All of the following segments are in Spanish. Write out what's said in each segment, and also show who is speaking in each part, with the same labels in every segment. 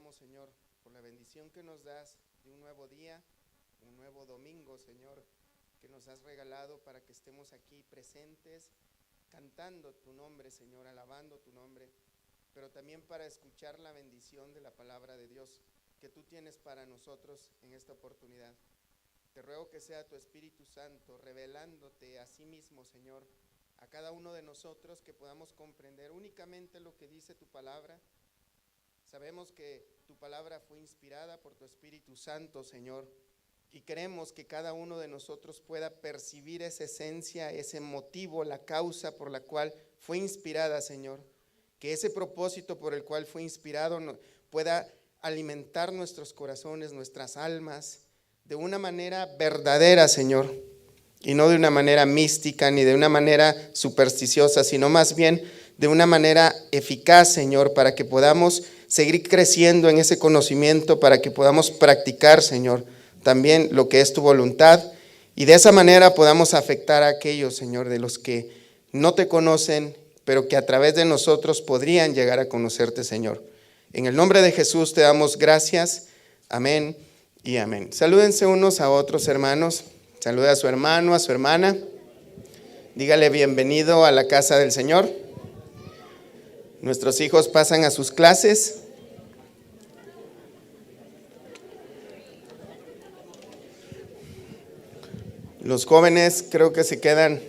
Speaker 1: damos, Señor, por la bendición que nos das de un nuevo día, un nuevo domingo, Señor, que nos has regalado para que estemos aquí presentes, cantando tu nombre, Señor, alabando tu nombre, pero también para escuchar la bendición de la palabra de Dios que tú tienes para nosotros en esta oportunidad. Te ruego que sea tu Espíritu Santo revelándote a sí mismo, Señor, a cada uno de nosotros, que podamos comprender únicamente lo que dice tu palabra. Sabemos que tu palabra fue inspirada por tu Espíritu Santo, Señor, y queremos que cada uno de nosotros pueda percibir esa esencia, ese motivo, la causa por la cual fue inspirada, Señor. Que ese propósito por el cual fue inspirado pueda alimentar nuestros corazones, nuestras almas, de una manera verdadera, Señor, y no de una manera mística ni de una manera supersticiosa, sino más bien de una manera eficaz, Señor, para que podamos seguir creciendo en ese conocimiento, para que podamos practicar, Señor, también lo que es tu voluntad, y de esa manera podamos afectar a aquellos, Señor, de los que no te conocen, pero que a través de nosotros podrían llegar a conocerte, Señor. En el nombre de Jesús te damos gracias. Amén y amén. Salúdense unos a otros, hermanos. Saluda a su hermano, a su hermana. Dígale bienvenido a la casa del Señor. Nuestros hijos pasan a sus clases. Los jóvenes creo que se quedan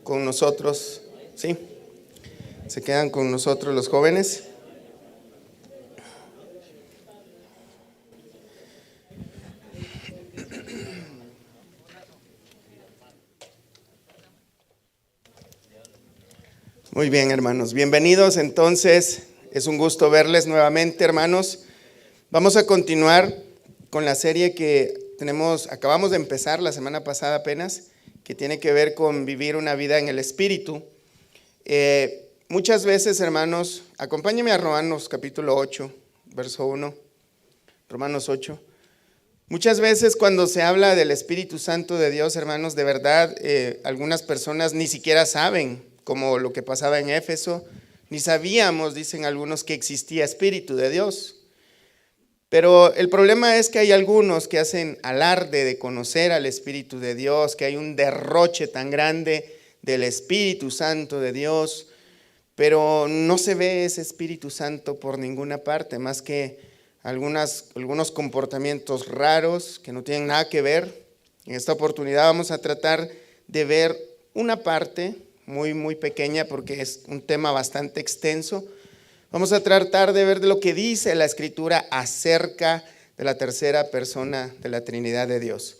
Speaker 1: con nosotros, ¿sí? Se quedan con nosotros los jóvenes. Muy bien, hermanos. Bienvenidos. Entonces, es un gusto verles nuevamente, hermanos. Vamos a continuar con la serie que acabamos de empezar la semana pasada apenas, que tiene que ver con vivir una vida en el Espíritu. Muchas veces, hermanos, acompáñenme a Romanos capítulo 8, verso 1. Romanos 8. Muchas veces cuando se habla del Espíritu Santo de Dios, hermanos, de verdad, algunas personas ni siquiera saben, como lo que pasaba en Éfeso, ni sabíamos, dicen algunos, que existía Espíritu de Dios. Pero el problema es que hay algunos que hacen alarde de conocer al Espíritu de Dios, que hay un derroche tan grande del Espíritu Santo de Dios, pero no se ve ese Espíritu Santo por ninguna parte, más que algunos comportamientos raros que no tienen nada que ver. En esta oportunidad vamos a tratar de ver una parte muy pequeña, porque es un tema bastante extenso. Vamos a tratar de ver lo que dice la Escritura acerca de la tercera persona de la Trinidad de Dios.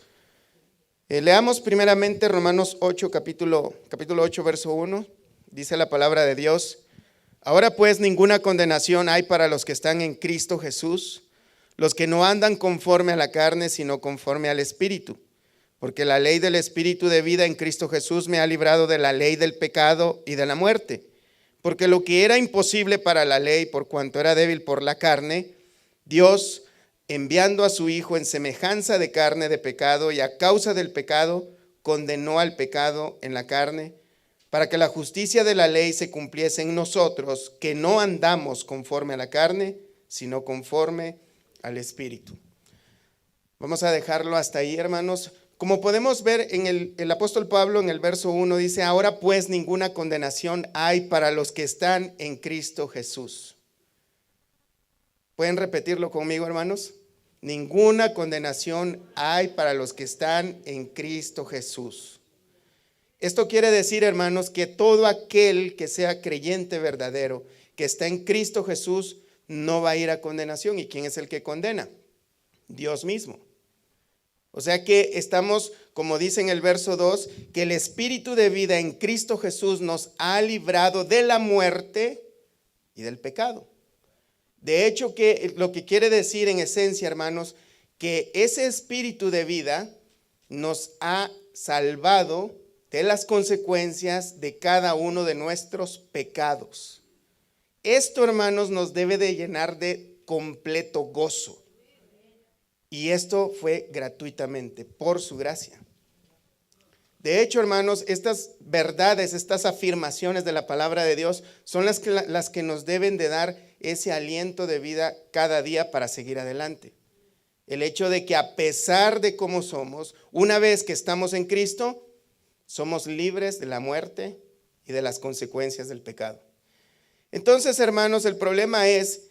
Speaker 1: Leamos primeramente Romanos 8, capítulo 8, verso 1. Dice la palabra de Dios: ahora pues ninguna condenación hay para los que están en Cristo Jesús, los que no andan conforme a la carne, sino conforme al Espíritu. Porque la ley del Espíritu de vida en Cristo Jesús me ha librado de la ley del pecado y de la muerte. Porque lo que era imposible para la ley, por cuanto era débil por la carne, Dios, enviando a su Hijo en semejanza de carne de pecado, y a causa del pecado, condenó al pecado en la carne, para que la justicia de la ley se cumpliese en nosotros, que no andamos conforme a la carne, sino conforme al Espíritu. Vamos a dejarlo hasta ahí, hermanos. Como podemos ver en el apóstol Pablo, en el verso 1, dice: ahora pues ninguna condenación hay para los que están en Cristo Jesús. ¿Pueden repetirlo conmigo, hermanos? Ninguna condenación hay para los que están en Cristo Jesús. Esto quiere decir, hermanos, que todo aquel que sea creyente verdadero, que está en Cristo Jesús, no va a ir a condenación. ¿Y quién es el que condena? Dios mismo. O sea que estamos, como dice en el verso 2, que el Espíritu de vida en Cristo Jesús nos ha librado de la muerte y del pecado. De hecho, que lo que quiere decir en esencia, hermanos, que ese Espíritu de vida nos ha salvado de las consecuencias de cada uno de nuestros pecados. Esto, hermanos, nos debe de llenar de completo gozo. Y esto fue gratuitamente, por su gracia. De hecho, hermanos, estas verdades, estas afirmaciones de la palabra de Dios son las que nos deben de dar ese aliento de vida cada día para seguir adelante. El hecho de que a pesar de cómo somos, una vez que estamos en Cristo, somos libres de la muerte y de las consecuencias del pecado. Entonces, hermanos, el problema es,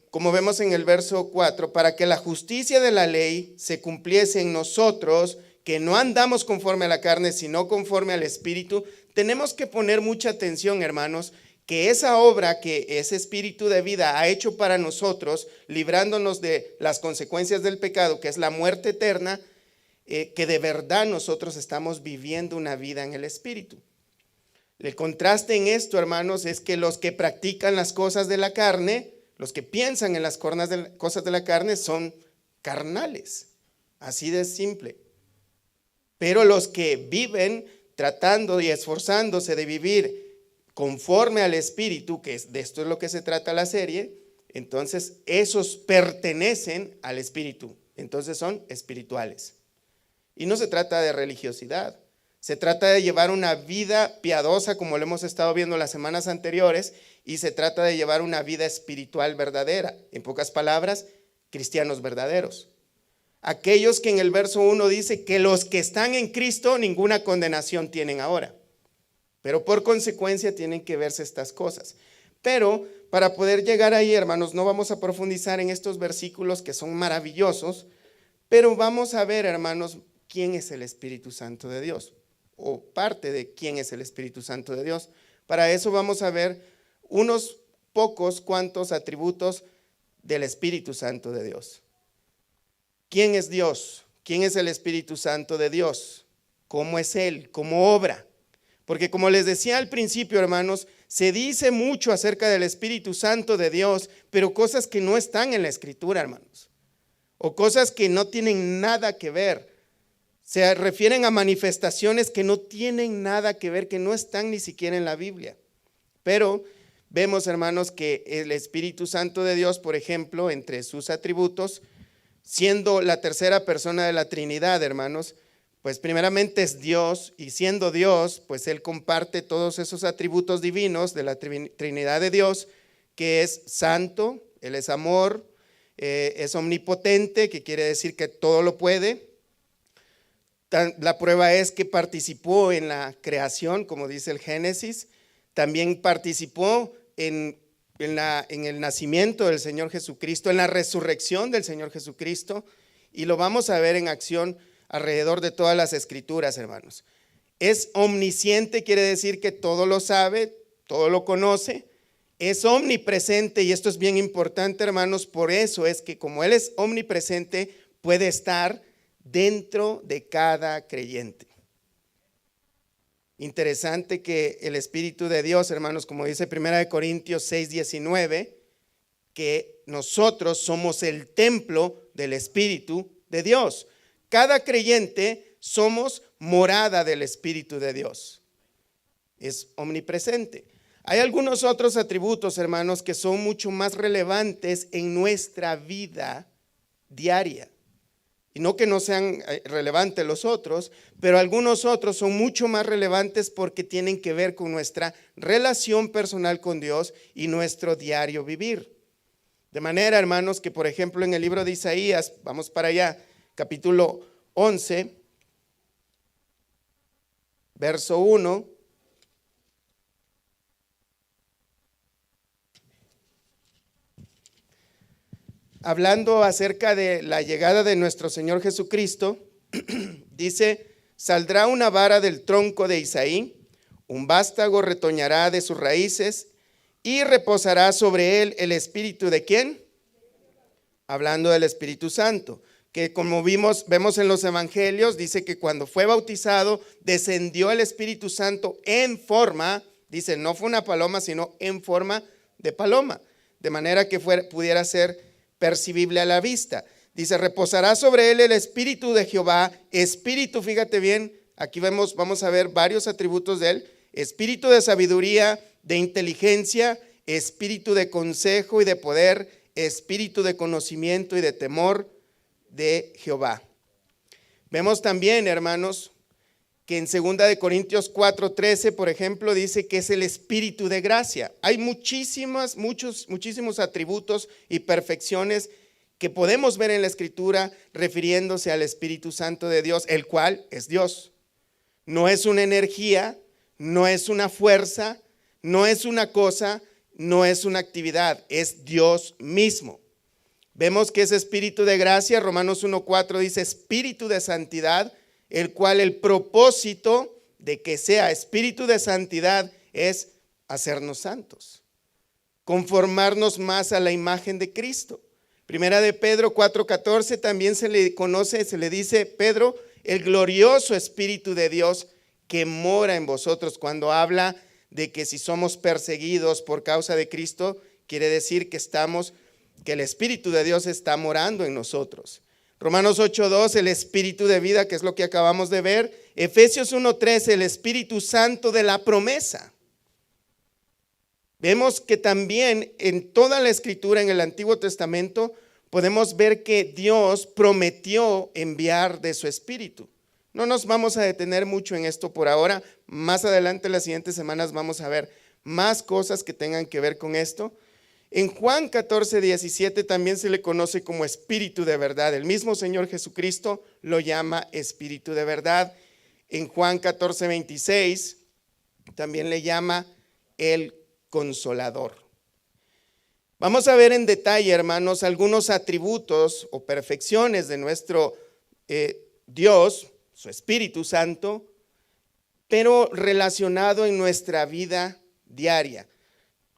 Speaker 1: como vemos en el verso 4, para que la justicia de la ley se cumpliese en nosotros, que no andamos conforme a la carne, sino conforme al Espíritu, tenemos que poner mucha atención, hermanos, que esa obra que ese Espíritu de vida ha hecho para nosotros, librándonos de las consecuencias del pecado, que es la muerte eterna, que de verdad nosotros estamos viviendo una vida en el Espíritu. El contraste en esto, hermanos, es que los que practican las cosas de la carne, los que piensan en las cosas de la carne son carnales, así de simple. Pero los que viven tratando y esforzándose de vivir conforme al Espíritu, que de esto es lo que se trata la serie, entonces esos pertenecen al Espíritu, entonces son espirituales. Y no se trata de religiosidad, se trata de llevar una vida piadosa, como lo hemos estado viendo las semanas anteriores, y se trata de llevar una vida espiritual verdadera. En pocas palabras, cristianos verdaderos. Aquellos que en el verso 1 dice que los que están en Cristo ninguna condenación tienen ahora. Pero por consecuencia tienen que verse estas cosas. Pero para poder llegar ahí, hermanos, no vamos a profundizar en estos versículos que son maravillosos, pero vamos a ver, hermanos, quién es el Espíritu Santo de Dios, o parte de quién es el Espíritu Santo de Dios. Para eso vamos a ver unos pocos cuantos atributos del Espíritu Santo de Dios. ¿Quién es Dios? ¿Quién es el Espíritu Santo de Dios? ¿Cómo es Él? ¿Cómo obra? Porque como les decía al principio, hermanos, se dice mucho acerca del Espíritu Santo de Dios, pero cosas que no están en la Escritura, hermanos, o cosas que no tienen nada que ver. Se refieren a manifestaciones que no tienen nada que ver, que no están ni siquiera en la Biblia. Pero vemos, hermanos, que el Espíritu Santo de Dios, por ejemplo, entre sus atributos, siendo la tercera persona de la Trinidad, hermanos, pues primeramente es Dios, y siendo Dios, pues Él comparte todos esos atributos divinos de la Trinidad de Dios, que es santo, Él es amor, es omnipotente, que quiere decir que todo lo puede. La prueba es que participó en la creación, como dice el Génesis, también participó en el nacimiento del Señor Jesucristo, en la resurrección del Señor Jesucristo, y lo vamos a ver en acción alrededor de todas las Escrituras, hermanos. Es omnisciente, quiere decir que todo lo sabe, todo lo conoce. Es omnipresente, y esto es bien importante, hermanos, por eso es que como Él es omnipresente, puede estar dentro de cada creyente. Interesante que el Espíritu de Dios, hermanos, como dice 1 Corintios 6:19, que nosotros somos el templo del Espíritu de Dios. Cada creyente somos morada del Espíritu de Dios. Es omnipresente. Hay algunos otros atributos, hermanos, que son mucho más relevantes en nuestra vida diaria. Y no que no sean relevantes los otros, pero algunos otros son mucho más relevantes porque tienen que ver con nuestra relación personal con Dios y nuestro diario vivir. De manera, hermanos, que por ejemplo en el libro de Isaías, vamos para allá, capítulo 11, verso 1. Hablando acerca de la llegada de nuestro Señor Jesucristo, dice: saldrá una vara del tronco de Isaí, un vástago retoñará de sus raíces y reposará sobre él el Espíritu ¿de quién? Hablando del Espíritu Santo, que como vemos en los evangelios, dice que cuando fue bautizado descendió el Espíritu Santo en forma, dice, no fue una paloma, sino en forma de paloma, de manera que pudiera ser percibible a la vista. Dice, reposará sobre él el Espíritu de Jehová, Espíritu, fíjate bien, aquí vamos a ver varios atributos de él: Espíritu de sabiduría, de inteligencia, Espíritu de consejo y de poder, Espíritu de conocimiento y de temor de Jehová. Vemos también, hermanos, que en 2 de Corintios 4:13, por ejemplo, dice que es el espíritu de gracia. Hay muchísimos atributos y perfecciones que podemos ver en la Escritura refiriéndose al Espíritu Santo de Dios, el cual es Dios. No es una energía, no es una fuerza, no es una cosa, no es una actividad, es Dios mismo. Vemos que ese espíritu de gracia, Romanos 1:4 dice espíritu de santidad, el cual el propósito de que sea espíritu de santidad es hacernos santos, conformarnos más a la imagen de Cristo. Primera de Pedro 4:14 también se le dice, Pedro, el glorioso Espíritu de Dios que mora en vosotros. Cuando habla de que si somos perseguidos por causa de Cristo, quiere decir que el Espíritu de Dios está morando en nosotros. Romanos 8:2, el Espíritu de vida, que es lo que acabamos de ver. Efesios 1:13, el Espíritu Santo de la promesa. Vemos que también en toda la Escritura, en el Antiguo Testamento, podemos ver que Dios prometió enviar de su Espíritu. No nos vamos a detener mucho en esto por ahora. Más adelante, las siguientes semanas, vamos a ver más cosas que tengan que ver con esto. En Juan 14:17 también se le conoce como Espíritu de verdad. El mismo Señor Jesucristo lo llama Espíritu de verdad. En Juan 14:26 también le llama el Consolador. Vamos a ver en detalle, hermanos, algunos atributos o perfecciones de nuestro Dios, su Espíritu Santo, pero relacionado en nuestra vida diaria.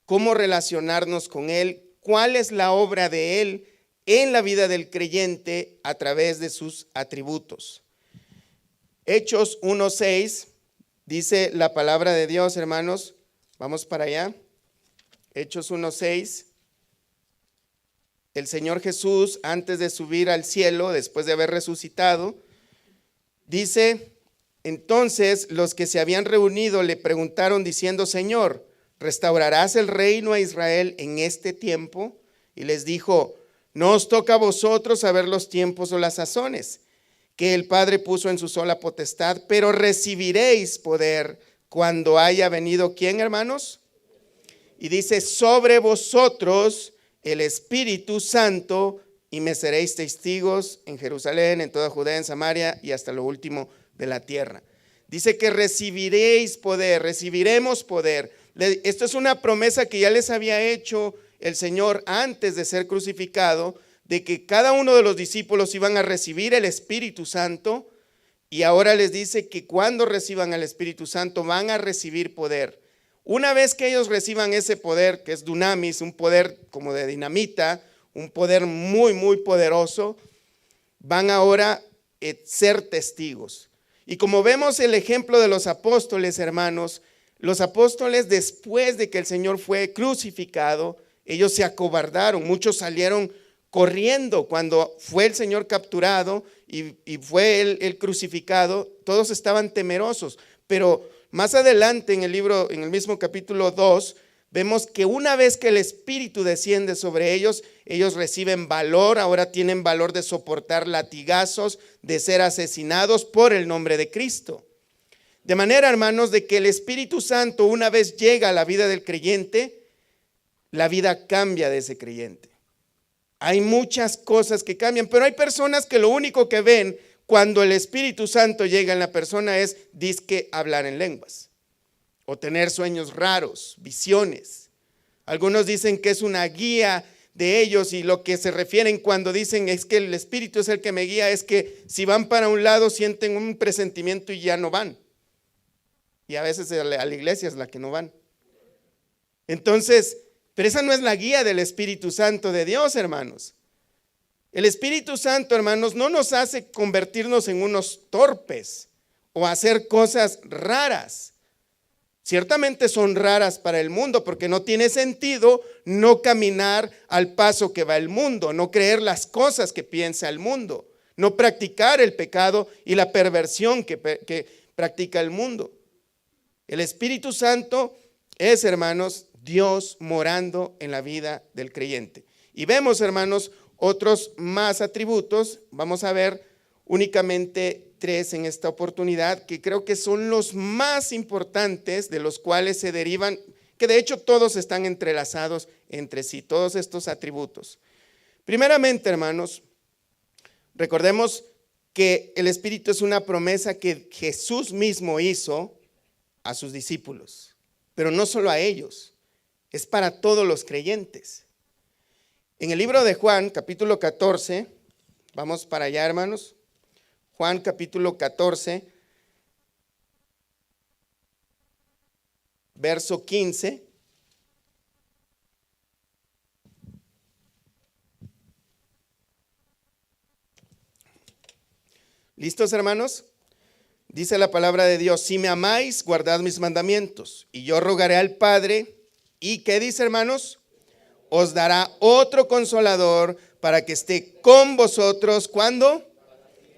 Speaker 1: Cómo relacionarnos con Él, cuál es la obra de Él en la vida del creyente a través de sus atributos. Hechos 1:6 dice la palabra de Dios, hermanos. Vamos para allá. Hechos 1:6. El Señor Jesús, antes de subir al cielo, después de haber resucitado, dice, entonces los que se habían reunido le preguntaron diciendo, Señor, ¿restaurarás el reino a Israel en este tiempo? Y les dijo, no os toca a vosotros saber los tiempos o las sazones que el Padre puso en su sola potestad, pero recibiréis poder cuando haya venido, ¿quién, hermanos? Y dice, sobre vosotros el Espíritu Santo, y me seréis testigos en Jerusalén, en toda Judea, en Samaria y hasta lo último de la tierra. Dice que recibiréis poder, recibiremos poder. Esto es una promesa que ya les había hecho el Señor antes de ser crucificado, de que cada uno de los discípulos iban a recibir el Espíritu Santo, y ahora les dice que cuando reciban el Espíritu Santo van a recibir poder. Una vez que ellos reciban ese poder, que es dunamis, un poder como de dinamita, un poder muy, muy poderoso, van ahora a ser testigos. Y como vemos el ejemplo de los apóstoles, hermanos, los apóstoles después de que el Señor fue crucificado, ellos se acobardaron, muchos salieron corriendo cuando fue el Señor capturado y fue el crucificado, todos estaban temerosos, pero más adelante en el mismo capítulo 2, vemos que una vez que el Espíritu desciende sobre ellos, ellos reciben valor, ahora tienen valor de soportar latigazos, de ser asesinados por el nombre de Cristo. De manera, hermanos, de que el Espíritu Santo una vez llega a la vida del creyente, la vida cambia de ese creyente. Hay muchas cosas que cambian, pero hay personas que lo único que ven cuando el Espíritu Santo llega en la persona es dizque hablar en lenguas o tener sueños raros, visiones. Algunos dicen que es una guía de ellos, y lo que se refieren cuando dicen es que el Espíritu es el que me guía, es que si van para un lado sienten un presentimiento y ya no van. Y a veces a la iglesia es la que no van. Entonces, pero esa no es la guía del Espíritu Santo de Dios, hermanos. El Espíritu Santo, hermanos, no nos hace convertirnos en unos torpes o hacer cosas raras. Ciertamente son raras para el mundo, porque no tiene sentido no caminar al paso que va el mundo, no creer las cosas que piensa el mundo, no practicar el pecado y la perversión que practica el mundo. El Espíritu Santo es, hermanos, Dios morando en la vida del creyente. Y vemos, hermanos, otros más atributos. Vamos a ver únicamente 23 en esta oportunidad, que creo que son los más importantes, de los cuales se derivan, que de hecho todos están entrelazados entre sí, todos estos atributos. Primeramente, hermanos, recordemos que el Espíritu es una promesa que Jesús mismo hizo a sus discípulos, pero no solo a ellos, es para todos los creyentes. En el libro de Juan, capítulo 14, vamos para allá, hermanos. Juan capítulo 14, verso 15. ¿Listos, hermanos? Dice la palabra de Dios: si me amáis, guardad mis mandamientos, y yo rogaré al Padre, y ¿qué dice, hermanos? Os dará otro consolador para que esté con vosotros, ¿cuándo?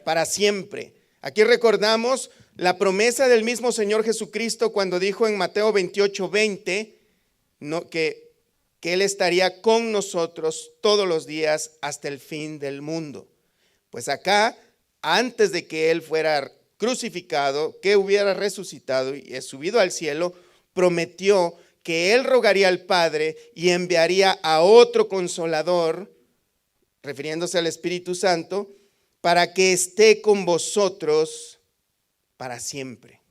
Speaker 1: Para siempre. Aquí recordamos la promesa del mismo Señor Jesucristo cuando dijo en Mateo 28:20, que Él estaría con nosotros todos los días hasta el fin del mundo. Pues acá, antes de que Él fuera crucificado, que hubiera resucitado y subido al cielo, prometió que Él rogaría al Padre y enviaría a otro consolador, refiriéndose al Espíritu Santo, para que esté con vosotros para siempre.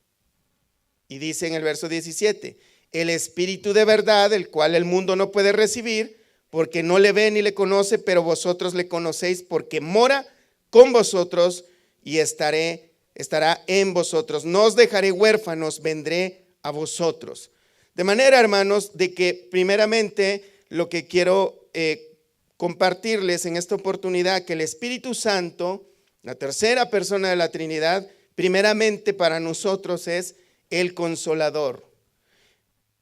Speaker 1: Y dice en el verso 17, el Espíritu de verdad, el cual el mundo no puede recibir, porque no le ve ni le conoce, pero vosotros le conocéis, porque mora con vosotros y estará en vosotros. No os dejaré huérfanos, vendré a vosotros. De manera, hermanos, de que primeramente lo que quiero compartirles en esta oportunidad, que el Espíritu Santo, la tercera persona de la Trinidad, primeramente para nosotros es el Consolador.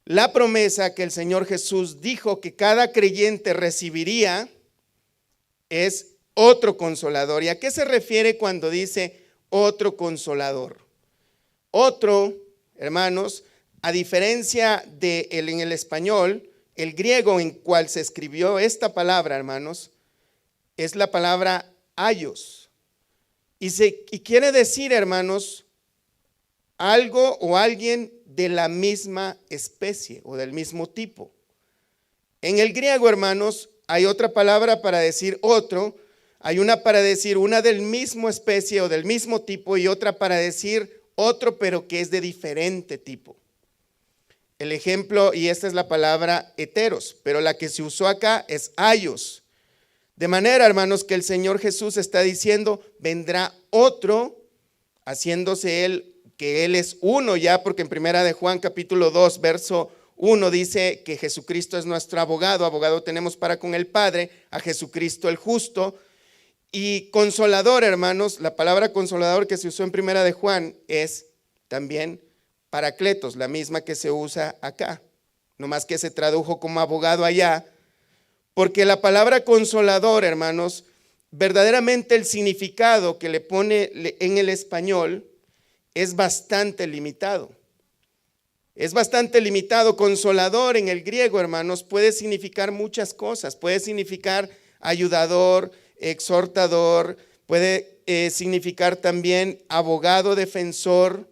Speaker 1: La promesa que el Señor Jesús dijo que cada creyente recibiría es otro Consolador. ¿Y a qué se refiere cuando dice otro Consolador? Otro, hermanos, a diferencia de en el español, el griego en cual se escribió esta palabra, hermanos, es la palabra aios. Y quiere decir, hermanos, algo o alguien de la misma especie o del mismo tipo. En el griego, hermanos, hay otra palabra para decir otro, hay una para decir una del mismo especie o del mismo tipo y otra para decir otro pero que es de diferente tipo. El ejemplo, y esta es la palabra heteros, pero la que se usó acá es aios. De manera, hermanos, que el Señor Jesús está diciendo, vendrá otro, haciéndose Él, que Él es uno ya, porque en primera de Juan capítulo 2, verso 1 dice que Jesucristo es nuestro abogado, abogado tenemos para con el Padre, a Jesucristo el justo. Y consolador, hermanos, la palabra consolador que se usó en primera de Juan es también Paracletos, la misma que se usa acá, no más que se tradujo como abogado allá, porque la palabra consolador, hermanos, verdaderamente el significado que le pone en el español es bastante limitado. Es bastante limitado. Consolador en el griego, hermanos, puede significar muchas cosas, puede significar ayudador, exhortador, puede significar también abogado, defensor,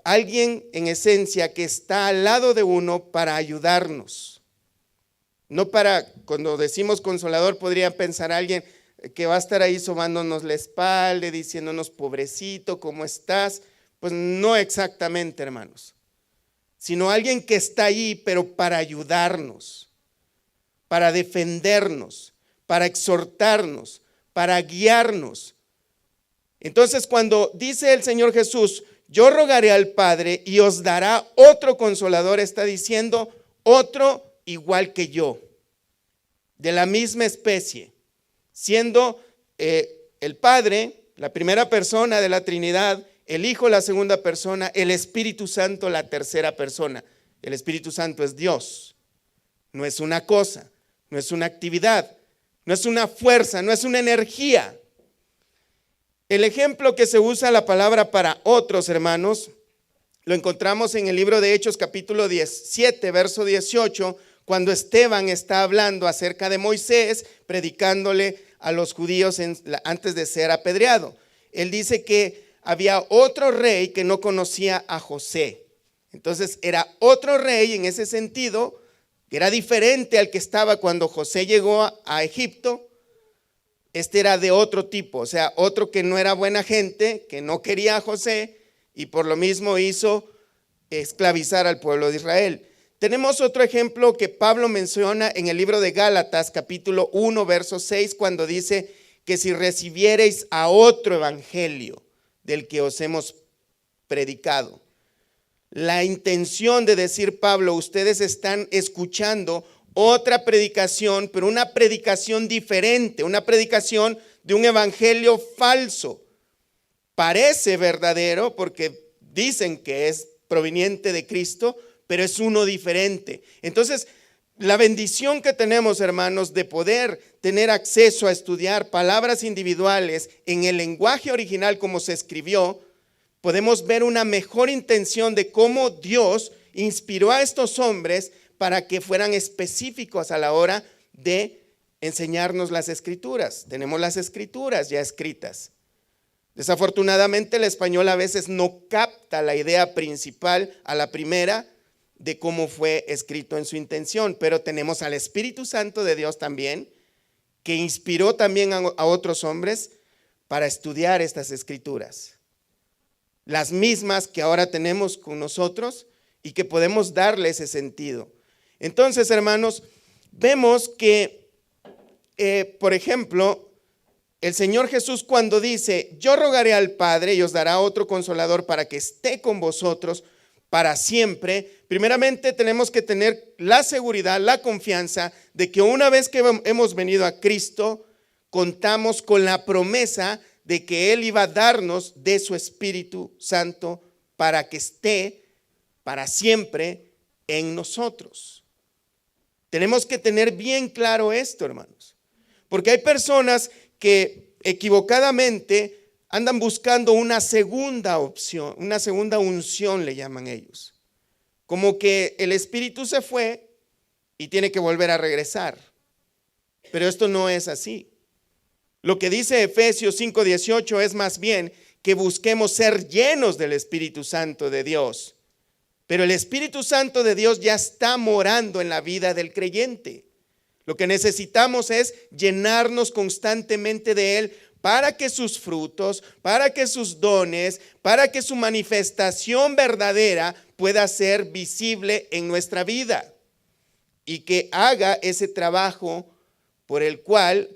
Speaker 1: alguien en esencia que está al lado de uno para ayudarnos. No para, cuando decimos consolador, podría pensar alguien que va a estar ahí sobándonos la espalda, diciéndonos pobrecito, ¿cómo estás? Pues no exactamente, hermanos, sino alguien que está ahí, pero para ayudarnos, para defendernos, para exhortarnos, para guiarnos. Entonces, cuando dice el Señor Jesús, yo rogaré al Padre y os dará otro consolador, está diciendo otro igual que yo, de la misma especie, siendo el Padre la primera persona de la Trinidad, el Hijo la segunda persona, el Espíritu Santo la tercera persona. El Espíritu Santo es Dios, no es una cosa, no es una actividad, no es una fuerza, no es una energía. El ejemplo que se usa la palabra para otros, hermanos, lo encontramos en el libro de Hechos capítulo 17, verso 18, cuando Esteban está hablando acerca de Moisés, predicándole a los judíos antes de ser apedreado. él dice que había otro rey que no conocía a José. Entonces era otro rey en ese sentido, que era diferente al que estaba cuando José llegó a Egipto. Este era de otro tipo, o sea, otro que no era buena gente, que no quería a José y por lo mismo hizo esclavizar al pueblo de Israel. Tenemos otro ejemplo que Pablo menciona en el libro de Gálatas, capítulo 1, verso 6, cuando dice que si recibiereis a otro evangelio del que os hemos predicado. La intención de decir Pablo, ustedes están escuchando otra predicación, pero una predicación diferente, una predicación de un evangelio falso. Parece verdadero porque dicen que es proveniente de Cristo, pero es uno diferente. Entonces, la bendición que tenemos, hermanos, de poder tener acceso a estudiar palabras individuales en el lenguaje original como se escribió, podemos ver una mejor intención de cómo Dios inspiró a estos hombres para que fueran específicos a la hora de enseñarnos las escrituras. Tenemos las escrituras ya escritas. Desafortunadamente el español a veces no capta la idea principal a la primera de cómo fue escrito en su intención, pero tenemos al Espíritu Santo de Dios también, que inspiró también a otros hombres para estudiar estas escrituras. Las mismas que ahora tenemos con nosotros y que podemos darle ese sentido. Entonces, hermanos, vemos que, por ejemplo, el Señor Jesús cuando dice, yo rogaré al Padre y os dará otro consolador para que esté con vosotros para siempre, primeramente tenemos que tener la seguridad, la confianza de que una vez que hemos venido a Cristo, contamos con la promesa de que Él iba a darnos de su Espíritu Santo para que esté para siempre en nosotros. Tenemos que tener bien claro esto, hermanos, porque hay personas que equivocadamente andan buscando una segunda opción, una segunda unción le llaman ellos, como que el Espíritu se fue y tiene que volver a regresar, pero esto no es así. Lo que dice Efesios 5:18 es más bien que busquemos ser llenos del Espíritu Santo de Dios. Pero el Espíritu Santo de Dios ya está morando en la vida del creyente. Lo que necesitamos es llenarnos constantemente de Él para que sus frutos, para que sus dones, para que su manifestación verdadera pueda ser visible en nuestra vida y que haga ese trabajo por el cual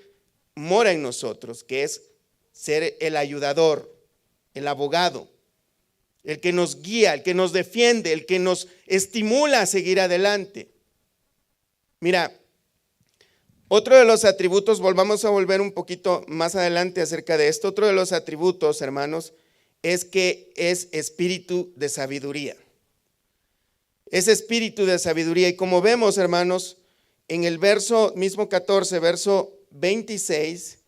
Speaker 1: mora en nosotros, que es ser el ayudador, el abogado, el que nos guía, el que nos defiende, el que nos estimula a seguir adelante. Mira, otro de los atributos, volvamos a volver un poquito más adelante acerca de esto, otro de los atributos, hermanos, es que es espíritu de sabiduría. Es espíritu de sabiduría. Y como vemos, hermanos, en el verso mismo 14, verso 26,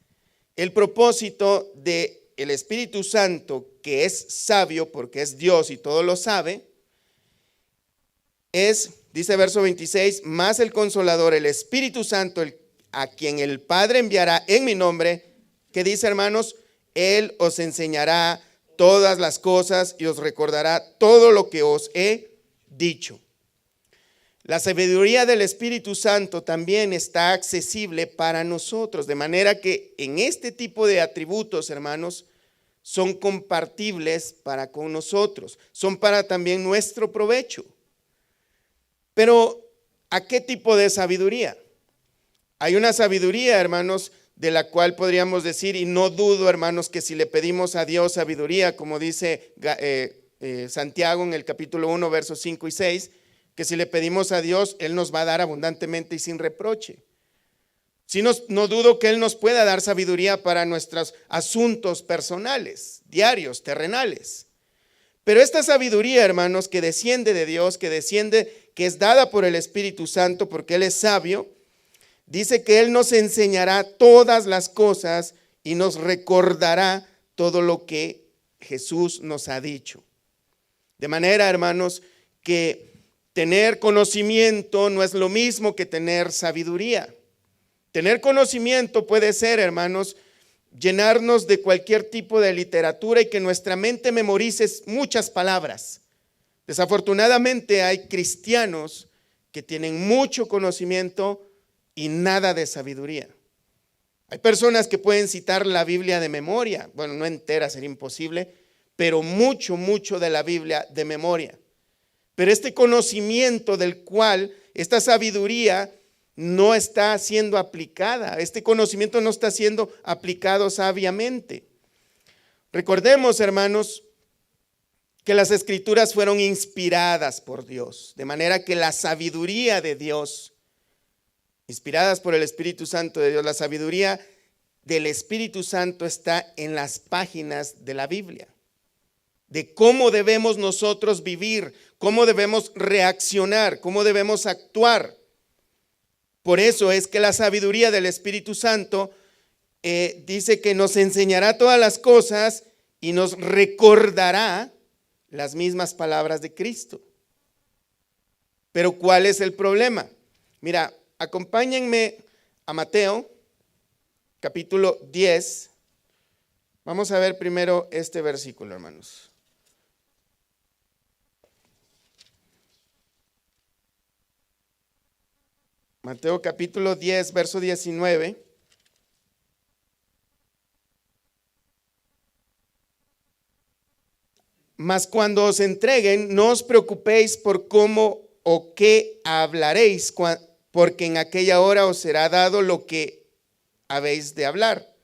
Speaker 1: el propósito del Espíritu Santo, que es sabio porque es Dios y todo lo sabe, es, dice verso 26, más el Consolador, el Espíritu Santo, a quien el Padre enviará en mi nombre, que dice, hermanos, Él os enseñará todas las cosas y os recordará todo lo que os he dicho. La sabiduría del Espíritu Santo también está accesible para nosotros, de manera que en este tipo de atributos, hermanos, son compartibles para con nosotros, son para también nuestro provecho. Pero, ¿a qué tipo de sabiduría? Hay una sabiduría, hermanos, de la cual podríamos decir, y no dudo, hermanos, que si le pedimos a Dios sabiduría, como dice Santiago en el capítulo 1, versos 5 y 6, que si le pedimos a Dios, Él nos va a dar abundantemente y sin reproche. No dudo que Él nos pueda dar sabiduría para nuestros asuntos personales, diarios, terrenales. Pero esta sabiduría, hermanos, que desciende de Dios, que es dada por el Espíritu Santo, porque Él es sabio, dice que Él nos enseñará todas las cosas y nos recordará todo lo que Jesús nos ha dicho. De manera, hermanos, que tener conocimiento no es lo mismo que tener sabiduría. Tener conocimiento puede ser, hermanos, llenarnos de cualquier tipo de literatura y que nuestra mente memorice muchas palabras. Desafortunadamente hay cristianos que tienen mucho conocimiento y nada de sabiduría. Hay personas que pueden citar la Biblia de memoria, bueno, no entera, sería imposible, pero mucho de la Biblia de memoria. Pero este conocimiento del cual, esta sabiduría no está siendo aplicada, este conocimiento no está siendo aplicado sabiamente. Recordemos, hermanos, que las Escrituras fueron inspiradas por Dios, de manera que la sabiduría de Dios, inspiradas por el Espíritu Santo de Dios, la sabiduría del Espíritu Santo está en las páginas de la Biblia, de cómo debemos nosotros vivir, cómo debemos reaccionar, cómo debemos actuar. Por eso es que la sabiduría del Espíritu Santo dice que nos enseñará todas las cosas y nos recordará las mismas palabras de Cristo. Pero ¿cuál es el problema? Mira, acompáñenme a Mateo, capítulo 10. Vamos a ver primero este versículo, hermanos. Mateo capítulo 10, verso 19. Mas cuando os entreguen, no os preocupéis por cómo o qué hablaréis, porque en aquella hora os será dado lo que habéis de hablar.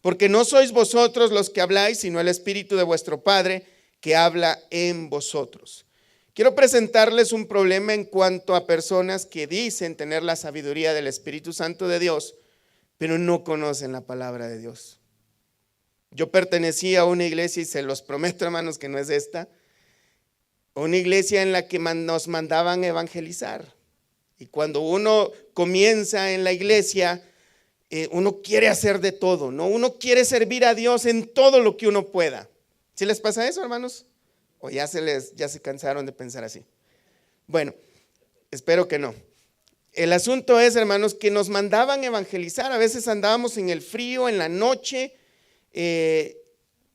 Speaker 1: Porque no sois vosotros los que habláis, sino el Espíritu de vuestro Padre que habla en vosotros. Quiero presentarles un problema en cuanto a personas que dicen tener la sabiduría del Espíritu Santo de Dios, pero no conocen la palabra de Dios. Yo pertenecía a una iglesia, y se los prometo, hermanos, que no es esta, una iglesia en la que nos mandaban evangelizar. Y cuando uno comienza en la iglesia, uno quiere hacer de todo, ¿no? Uno quiere servir a Dios en todo lo que uno pueda. ¿Sí les pasa eso, hermanos? ¿O ya se cansaron de pensar así? Bueno, espero que no. El asunto es, hermanos, que nos mandaban evangelizar. A veces andábamos en el frío, en la noche,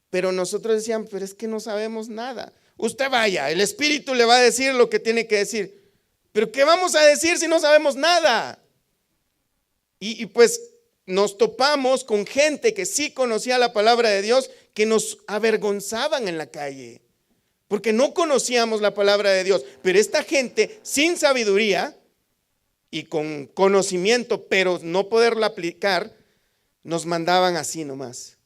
Speaker 1: pero nosotros decían, pero es que no sabemos nada. Usted vaya, el Espíritu le va a decir lo que tiene que decir. Pero ¿qué vamos a decir si no sabemos nada? Y pues nos topamos con gente que sí conocía la palabra de Dios, que nos avergonzaban en la calle, porque no conocíamos la palabra de Dios. Pero esta gente sin sabiduría y con conocimiento, pero no poderla aplicar, nos mandaban así nomás.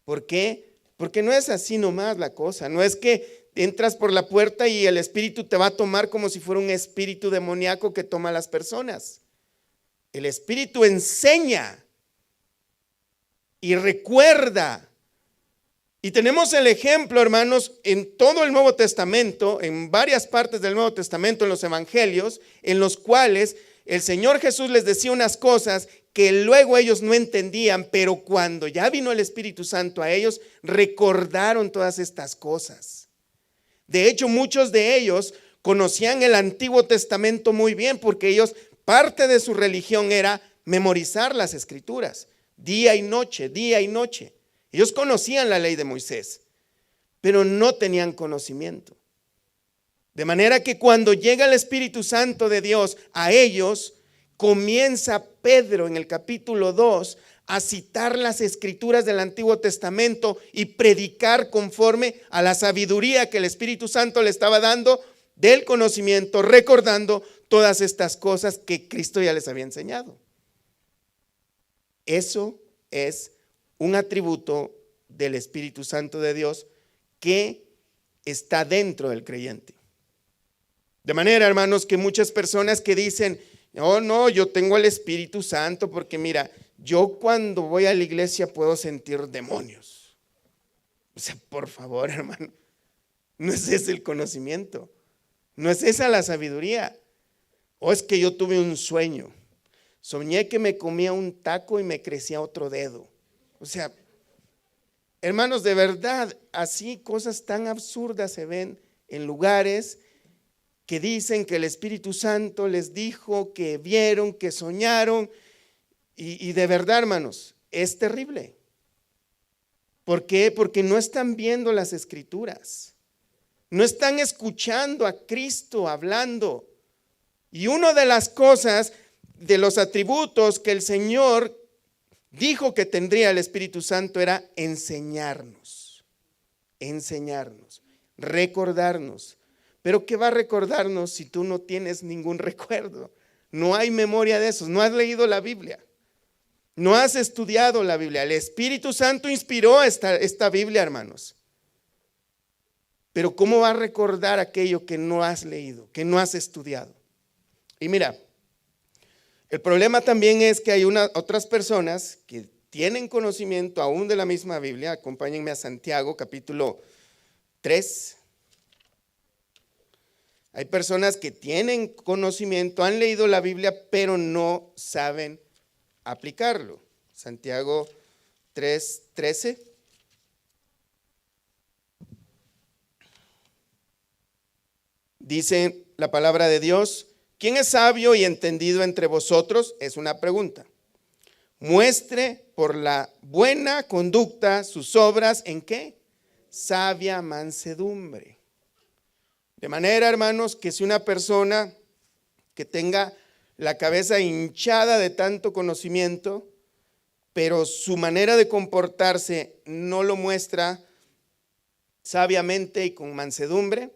Speaker 1: ¿Por qué? Porque no es así nomás la cosa. No es que entras por la puerta y el Espíritu te va a tomar como si fuera un espíritu demoníaco que toma a las personas. El Espíritu enseña y recuerda. Y tenemos el ejemplo, hermanos, en todo el Nuevo Testamento, en varias partes del Nuevo Testamento, en los evangelios, en los cuales el Señor Jesús les decía unas cosas que luego ellos no entendían, pero cuando ya vino el Espíritu Santo a ellos, recordaron todas estas cosas. De hecho, muchos de ellos conocían el Antiguo Testamento muy bien, porque ellos, parte de su religión era memorizar las Escrituras, día y noche, día y noche. Ellos conocían la ley de Moisés, pero no tenían conocimiento. De manera que cuando llega el Espíritu Santo de Dios a ellos, comienza Pedro en el capítulo 2 a citar las Escrituras del Antiguo Testamento y predicar conforme a la sabiduría que el Espíritu Santo le estaba dando del conocimiento, recordando todas estas cosas que Cristo ya les había enseñado. Eso es un atributo del Espíritu Santo de Dios que está dentro del creyente. De manera, hermanos, que muchas personas que dicen, no, yo tengo el Espíritu Santo porque mira, yo cuando voy a la iglesia puedo sentir demonios. O sea, por favor, hermano, no es ese el conocimiento, no es esa la sabiduría. O es que yo tuve un sueño, soñé que me comía un taco y me crecía otro dedo. O sea, hermanos, de verdad, así cosas tan absurdas se ven en lugares que dicen que el Espíritu Santo les dijo, que vieron, que soñaron. Y de verdad, hermanos, es terrible. ¿Por qué? Porque no están viendo las Escrituras. No están escuchando a Cristo hablando. Y una de las cosas, de los atributos que el Señor dijo que tendría el Espíritu Santo era enseñarnos, recordarnos. Pero ¿qué va a recordarnos si tú no tienes ningún recuerdo? No hay memoria de eso, no has leído la Biblia, no has estudiado la Biblia. El Espíritu Santo inspiró esta Biblia, hermanos. Pero ¿cómo va a recordar aquello que no has leído, que no has estudiado? Y mira, el problema también es que hay otras personas que tienen conocimiento aún de la misma Biblia. Acompáñenme a Santiago, capítulo 3. Hay personas que tienen conocimiento, han leído la Biblia, pero no saben aplicarlo. Santiago 3:13. Dice la palabra de Dios: ¿quién es sabio y entendido entre vosotros? Es una pregunta. Muestre por la buena conducta sus obras, ¿en qué? Sabia mansedumbre. De manera, hermanos, que si una persona que tenga la cabeza hinchada de tanto conocimiento, pero su manera de comportarse no lo muestra sabiamente y con mansedumbre,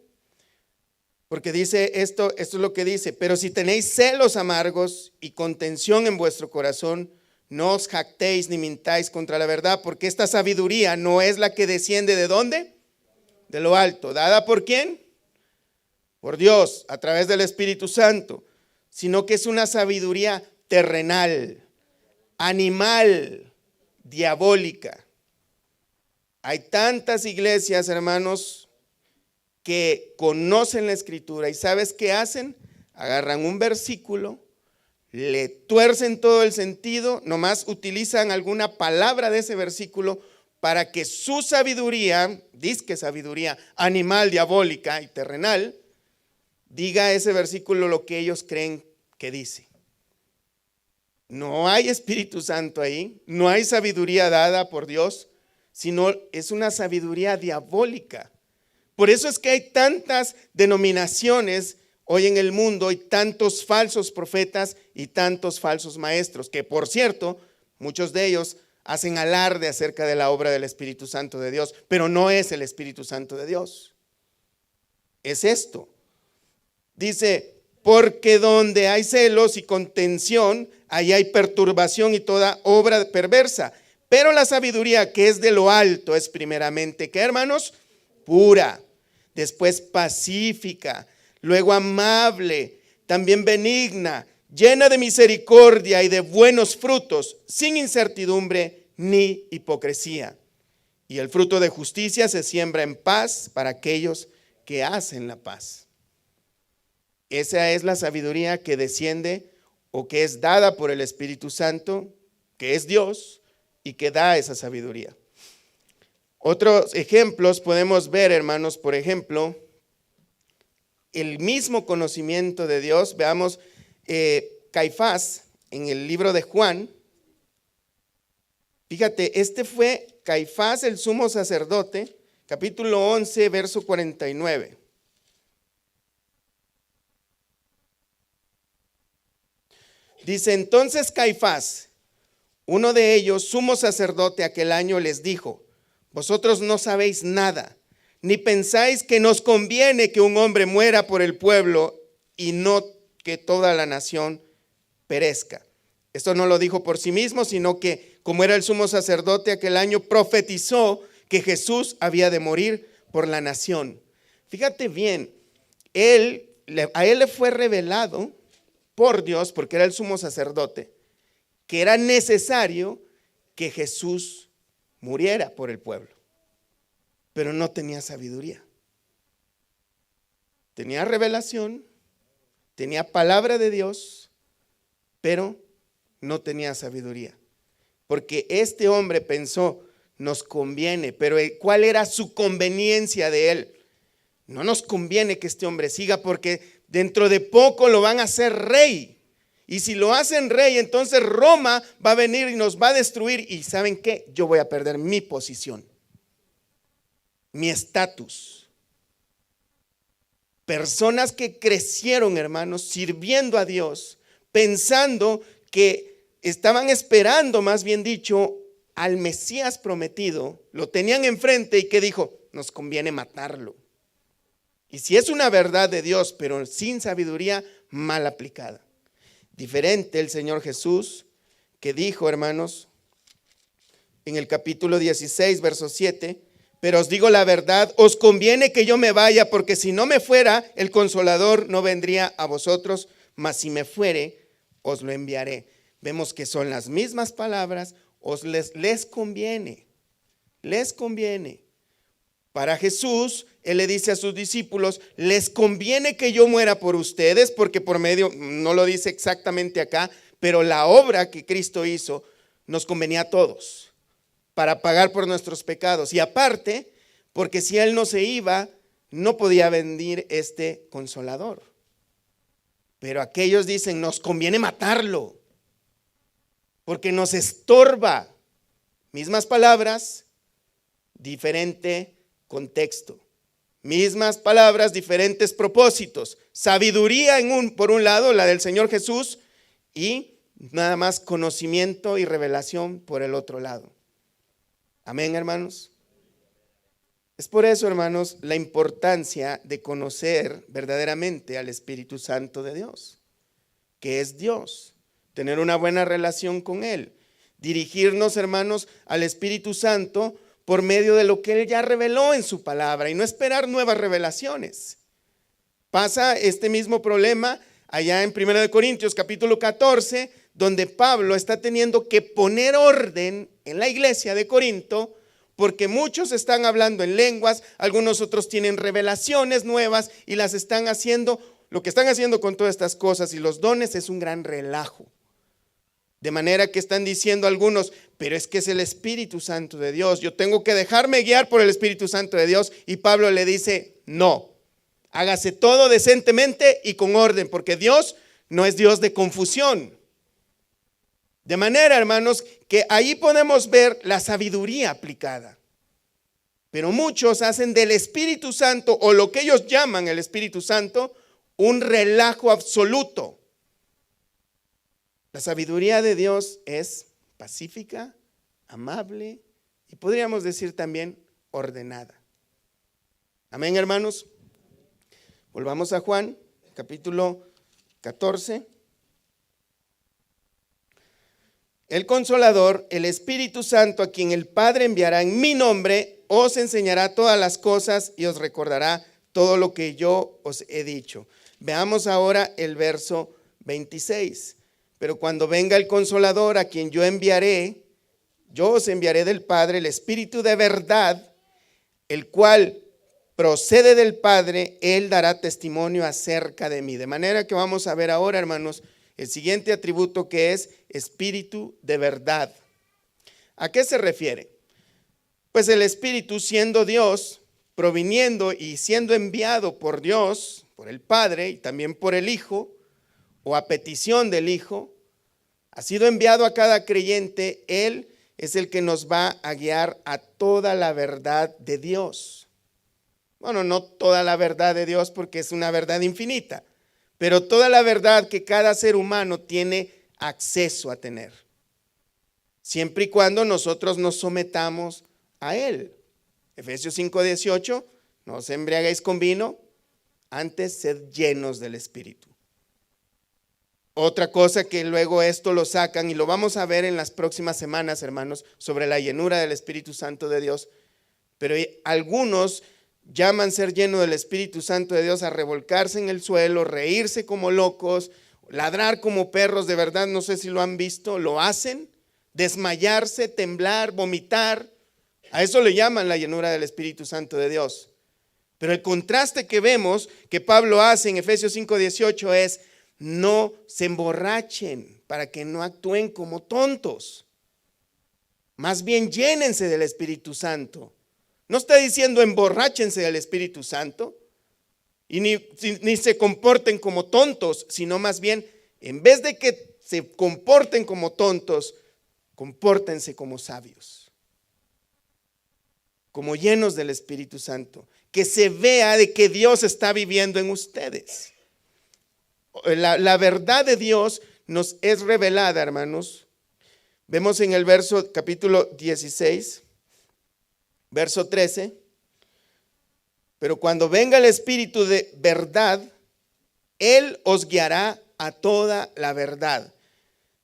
Speaker 1: porque dice esto es lo que dice: pero si tenéis celos amargos y contención en vuestro corazón, no os jactéis ni mintáis contra la verdad, porque esta sabiduría no es la que desciende ¿de dónde? De lo alto. ¿Dada por quién? Por Dios, a través del Espíritu Santo, sino que es una sabiduría terrenal, animal, diabólica. Hay tantas iglesias, hermanos, que conocen la Escritura y ¿sabes qué hacen? Agarran un versículo, le tuercen todo el sentido, nomás utilizan alguna palabra de ese versículo para que su sabiduría, disque sabiduría animal, diabólica y terrenal, diga ese versículo lo que ellos creen que dice. No hay Espíritu Santo ahí, no hay sabiduría dada por Dios, sino es una sabiduría diabólica. Por eso es que hay tantas denominaciones hoy en el mundo y tantos falsos profetas y tantos falsos maestros, que por cierto, muchos de ellos hacen alarde acerca de la obra del Espíritu Santo de Dios, pero no es el Espíritu Santo de Dios. Es esto. Dice, porque donde hay celos y contención, ahí hay perturbación y toda obra perversa. Pero la sabiduría que es de lo alto es primeramente, ¿qué, hermanos? Pura, después pacífica, luego amable, también benigna, llena de misericordia y de buenos frutos, sin incertidumbre ni hipocresía. Y el fruto de justicia se siembra en paz para aquellos que hacen la paz. Esa es la sabiduría que desciende o que es dada por el Espíritu Santo, que es Dios y que da esa sabiduría. Otros ejemplos podemos ver, hermanos, por ejemplo, el mismo conocimiento de Dios. Veamos Caifás en el libro de Juan. Fíjate, este fue Caifás, el sumo sacerdote, capítulo 11, verso 49. Dice, entonces Caifás, uno de ellos, sumo sacerdote aquel año, les dijo, vosotros no sabéis nada, ni pensáis que nos conviene que un hombre muera por el pueblo y no que toda la nación perezca. Esto no lo dijo por sí mismo, sino que como era el sumo sacerdote aquel año, profetizó que Jesús había de morir por la nación. Fíjate bien, a él le fue revelado por Dios, porque era el sumo sacerdote, que era necesario que Jesús muriera por el pueblo, pero no tenía sabiduría. Tenía revelación, tenía palabra de Dios, pero no tenía sabiduría, porque este hombre pensó, nos conviene, pero ¿cuál era su conveniencia de él? No nos conviene que este hombre siga porque dentro de poco lo van a hacer rey. Y si lo hacen rey, entonces Roma va a venir y nos va a destruir. Y ¿saben qué? Yo voy a perder mi posición. mi estatus. Personas que crecieron, hermanos, sirviendo a Dios, pensando que estaban esperando, más bien dicho, al Mesías prometido, lo tenían enfrente y que dijo, nos conviene matarlo. Y si es una verdad de Dios, pero sin sabiduría, mal aplicada. Diferente el Señor Jesús, que dijo, hermanos, en el capítulo 16, verso 7, pero os digo la verdad, os conviene que yo me vaya, porque si no me fuera, el Consolador no vendría a vosotros, mas si me fuere, os lo enviaré. Vemos que son las mismas palabras, les conviene, les conviene. Para Jesús, Él le dice a sus discípulos, les conviene que yo muera por ustedes, porque por medio, no lo dice exactamente acá, pero la obra que Cristo hizo nos convenía a todos para pagar por nuestros pecados. Y aparte, porque si Él no se iba, no podía venir este Consolador. Pero aquellos dicen, nos conviene matarlo, porque nos estorba. Mismas palabras, diferente contexto. Mismas palabras, diferentes propósitos. Sabiduría por un lado, la del Señor Jesús, y nada más conocimiento y revelación por el otro lado. Amén, hermanos. Es por eso, hermanos, la importancia de conocer verdaderamente al Espíritu Santo de Dios, que es Dios, tener una buena relación con Él, dirigirnos, hermanos, al Espíritu Santo por medio de lo que Él ya reveló en su palabra y no esperar nuevas revelaciones. Pasa este mismo problema allá en 1 Corintios capítulo 14, donde Pablo está teniendo que poner orden en la iglesia de Corinto, porque muchos están hablando en lenguas, algunos otros tienen revelaciones nuevas y las están haciendo, lo que están haciendo con todas estas cosas y los dones es un gran relajo. De manera que están diciendo algunos, pero es que es el Espíritu Santo de Dios, yo tengo que dejarme guiar por el Espíritu Santo de Dios. Y Pablo le dice, no, hágase todo decentemente y con orden, porque Dios no es Dios de confusión. De manera, hermanos, que ahí podemos ver la sabiduría aplicada. Pero muchos hacen del Espíritu Santo, o lo que ellos llaman el Espíritu Santo, un relajo absoluto. La sabiduría de Dios es pacífica, amable y podríamos decir también ordenada. Amén, hermanos. Volvamos a Juan, capítulo 14. El Consolador, el Espíritu Santo, a quien el Padre enviará en mi nombre, os enseñará todas las cosas y os recordará todo lo que yo os he dicho. Veamos ahora el verso 26. Pero cuando venga el Consolador, a quien yo os enviaré del Padre, el Espíritu de verdad, el cual procede del Padre, Él dará testimonio acerca de mí. De manera que vamos a ver ahora, hermanos, el siguiente atributo, que es Espíritu de verdad. ¿A qué se refiere? Pues el Espíritu, siendo Dios, proviniendo y siendo enviado por Dios, por el Padre y también por el Hijo, o a petición del Hijo, ha sido enviado a cada creyente. Él es el que nos va a guiar a toda la verdad de Dios. Bueno, no toda la verdad de Dios, porque es una verdad infinita, pero toda la verdad que cada ser humano tiene acceso a tener, siempre y cuando nosotros nos sometamos a Él. Efesios 5:18, no os embriaguéis con vino, antes sed llenos del Espíritu. Otra cosa que luego esto lo sacan, y lo vamos a ver en las próximas semanas, hermanos, sobre la llenura del Espíritu Santo de Dios, pero algunos llaman ser lleno del Espíritu Santo de Dios a revolcarse en el suelo, reírse como locos, ladrar como perros. De verdad, no sé si lo han visto, lo hacen, desmayarse, temblar, vomitar. A eso le llaman la llenura del Espíritu Santo de Dios. Pero el contraste que vemos que Pablo hace en Efesios 5:18 es: no se emborrachen para que no actúen como tontos. Más bien llénense del Espíritu Santo. No está diciendo emborráchense del Espíritu Santo y ni se comporten como tontos, sino más bien, en vez de que se comporten como tontos, compórtense como sabios. como llenos del Espíritu Santo, que se vea de que Dios está viviendo en ustedes. La verdad de Dios nos es revelada, hermanos. Vemos en el capítulo 16, verso 13. Pero cuando venga el Espíritu de verdad, Él os guiará a toda la verdad.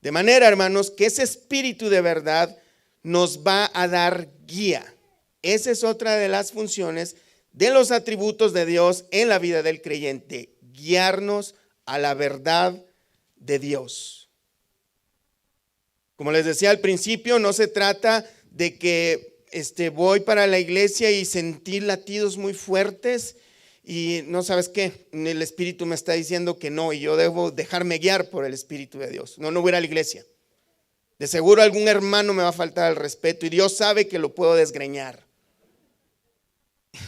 Speaker 1: De manera, hermanos, que ese Espíritu de verdad nos va a dar guía. Esa es otra de las funciones de los atributos de Dios en la vida del creyente, guiarnos a la verdad de Dios. Como les decía al principio, no se trata de que voy para la iglesia y sentí latidos muy fuertes y no sabes qué, el Espíritu me está diciendo que no y yo debo dejarme guiar por el Espíritu de Dios. No voy a ir a la iglesia. De seguro algún hermano me va a faltar al respeto y Dios sabe que lo puedo desgreñar.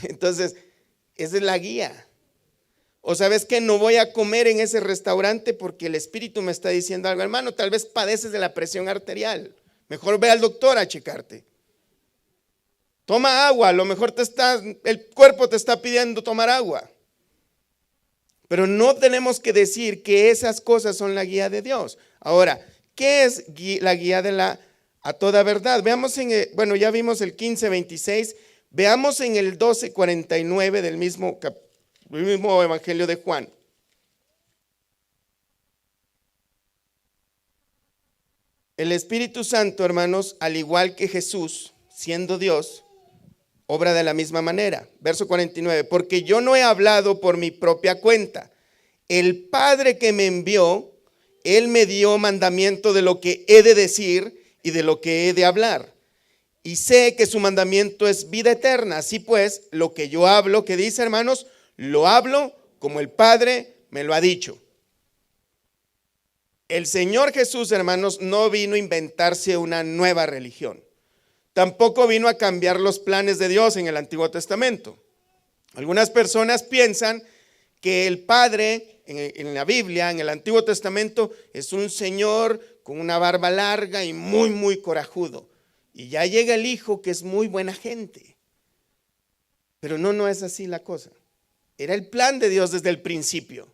Speaker 1: Entonces, esa es la guía. O sabes que no voy a comer en ese restaurante porque el Espíritu me está diciendo algo. Hermano, tal vez padeces de la presión arterial. Mejor ve al doctor a checarte. Toma agua, a lo mejor el cuerpo te está pidiendo tomar agua. Pero no tenemos que decir que esas cosas son la guía de Dios. Ahora, ¿qué es la guía a toda verdad? Veamos ya vimos el 15:26. Veamos en el 12:49 del mismo Evangelio de Juan. El Espíritu Santo, hermanos, al igual que Jesús, siendo Dios, obra de la misma manera. Verso 49, porque yo no he hablado por mi propia cuenta. El Padre que me envió, Él me dio mandamiento de lo que he de decir y de lo que he de hablar. Y sé que su mandamiento es vida eterna. Así pues, lo que yo hablo, que dice, hermanos, lo hablo como el Padre me lo ha dicho. El Señor Jesús, hermanos, no vino a inventarse una nueva religión. Tampoco vino a cambiar los planes de Dios en el Antiguo Testamento. Algunas personas piensan que el Padre en la Biblia, en el Antiguo Testamento, es un señor con una barba larga y muy, muy corajudo. Y ya llega el Hijo que es muy buena gente. Pero no es así la cosa. Era el plan de Dios desde el principio.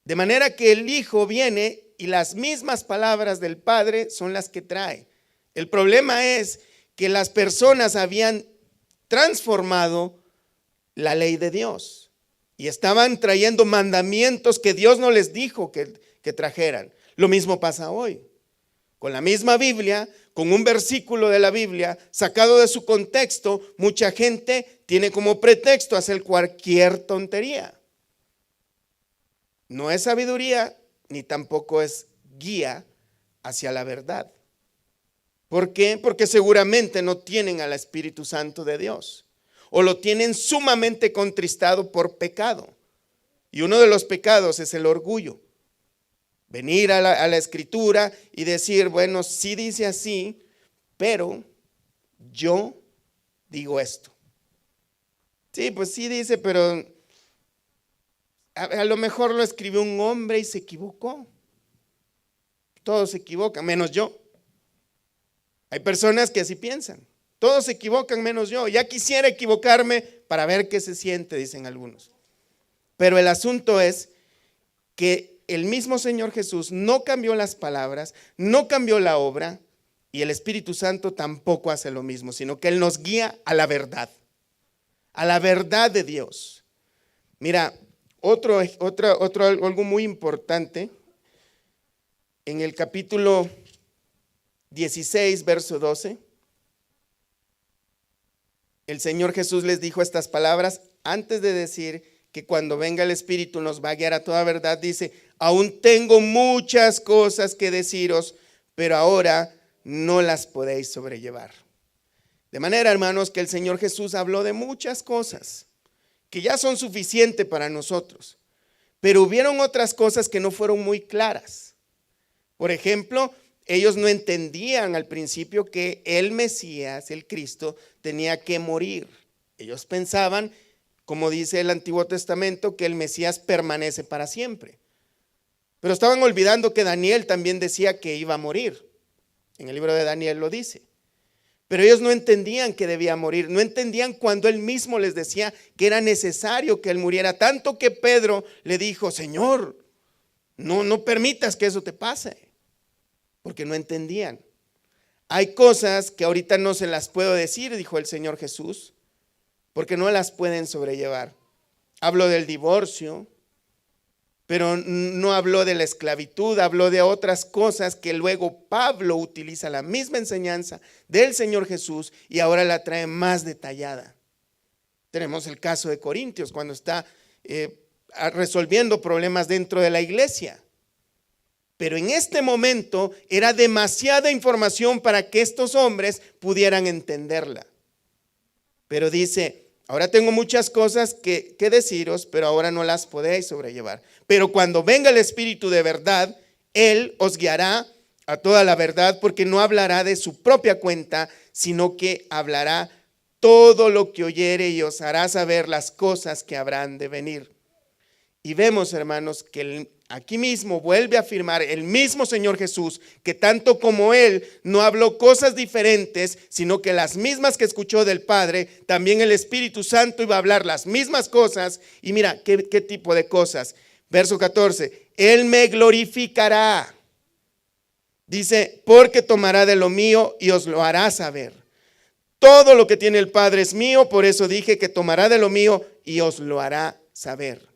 Speaker 1: De manera que el Hijo viene y las mismas palabras del Padre son las que trae. El problema es que las personas habían transformado la ley de Dios y estaban trayendo mandamientos que Dios no les dijo que trajeran. Lo mismo pasa hoy. Con la misma Biblia, con un versículo de la Biblia sacado de su contexto, mucha gente tiene como pretexto hacer cualquier tontería. No es sabiduría ni tampoco es guía hacia la verdad. ¿Por qué? Porque seguramente no tienen al Espíritu Santo de Dios o lo tienen sumamente contristado por pecado. Y uno de los pecados es el orgullo. Venir a la Escritura y decir, bueno, sí dice así, pero yo digo esto. Sí, pues sí dice, pero a lo mejor lo escribió un hombre y se equivocó. Todos se equivocan, menos yo. Hay personas que así piensan. Todos se equivocan menos yo. Ya quisiera equivocarme para ver qué se siente, dicen algunos. Pero el asunto es que el mismo Señor Jesús no cambió las palabras, no cambió la obra, y el Espíritu Santo tampoco hace lo mismo, sino que Él nos guía a la verdad de Dios. Mira, algo muy importante, en el capítulo 16, verso 12, el Señor Jesús les dijo estas palabras antes de decir que cuando venga el Espíritu nos va a guiar a toda verdad. Dice, aún tengo muchas cosas que deciros, pero ahora no las podéis sobrellevar. De manera, hermanos, que el Señor Jesús habló de muchas cosas que ya son suficientes para nosotros, pero hubieron otras cosas que no fueron muy claras. Por ejemplo, ellos no entendían al principio que el Mesías, el Cristo, tenía que morir. Ellos pensaban, como dice el Antiguo Testamento, que el Mesías permanece para siempre. Pero estaban olvidando que Daniel también decía que iba a morir. En el libro de Daniel lo dice. Pero ellos no entendían que debía morir, no entendían cuando Él mismo les decía que era necesario que Él muriera. Tanto que Pedro le dijo: Señor, no permitas que eso te pase, porque no entendían. Hay cosas que ahorita no se las puedo decir, dijo el Señor Jesús, porque no las pueden sobrellevar. Hablo del divorcio, pero no habló de la esclavitud, habló de otras cosas que luego Pablo utiliza la misma enseñanza del Señor Jesús y ahora la trae más detallada. Tenemos el caso de Corintios, cuando está resolviendo problemas dentro de la iglesia. Pero en este momento era demasiada información para que estos hombres pudieran entenderla. Pero dice: ahora tengo muchas cosas que deciros, pero ahora no las podéis sobrellevar. Pero cuando venga el Espíritu de verdad, Él os guiará a toda la verdad, porque no hablará de su propia cuenta, sino que hablará todo lo que oyere y os hará saber las cosas que habrán de venir. Y vemos, hermanos, que aquí mismo vuelve a afirmar el mismo Señor Jesús, que tanto como Él no habló cosas diferentes, sino que las mismas que escuchó del Padre, también el Espíritu Santo iba a hablar las mismas cosas. Y mira, ¿qué tipo de cosas? Verso 14, Él me glorificará. Dice: porque tomará de lo mío y os lo hará saber. Todo lo que tiene el Padre es mío, por eso dije que tomará de lo mío y os lo hará saber.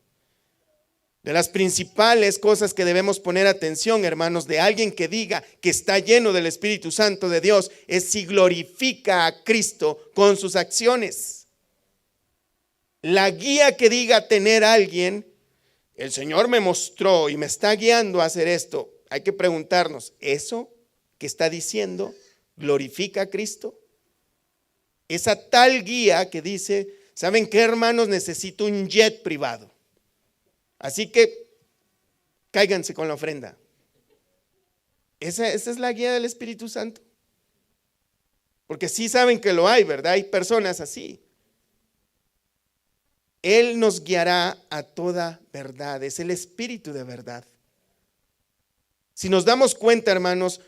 Speaker 1: De las principales cosas que debemos poner atención, hermanos, de alguien que diga que está lleno del Espíritu Santo de Dios, es si glorifica a Cristo con sus acciones. La guía que diga tener a alguien: el Señor me mostró y me está guiando a hacer esto. Hay que preguntarnos, ¿eso que está diciendo glorifica a Cristo? Esa tal guía que dice: ¿saben qué, hermanos? Necesito un jet privado. Así que cáiganse con la ofrenda. Esa es la guía del Espíritu Santo. Porque sí saben que lo hay, ¿verdad? Hay personas así. Él nos guiará a toda verdad. Es el Espíritu de verdad. Si nos damos cuenta, hermanos,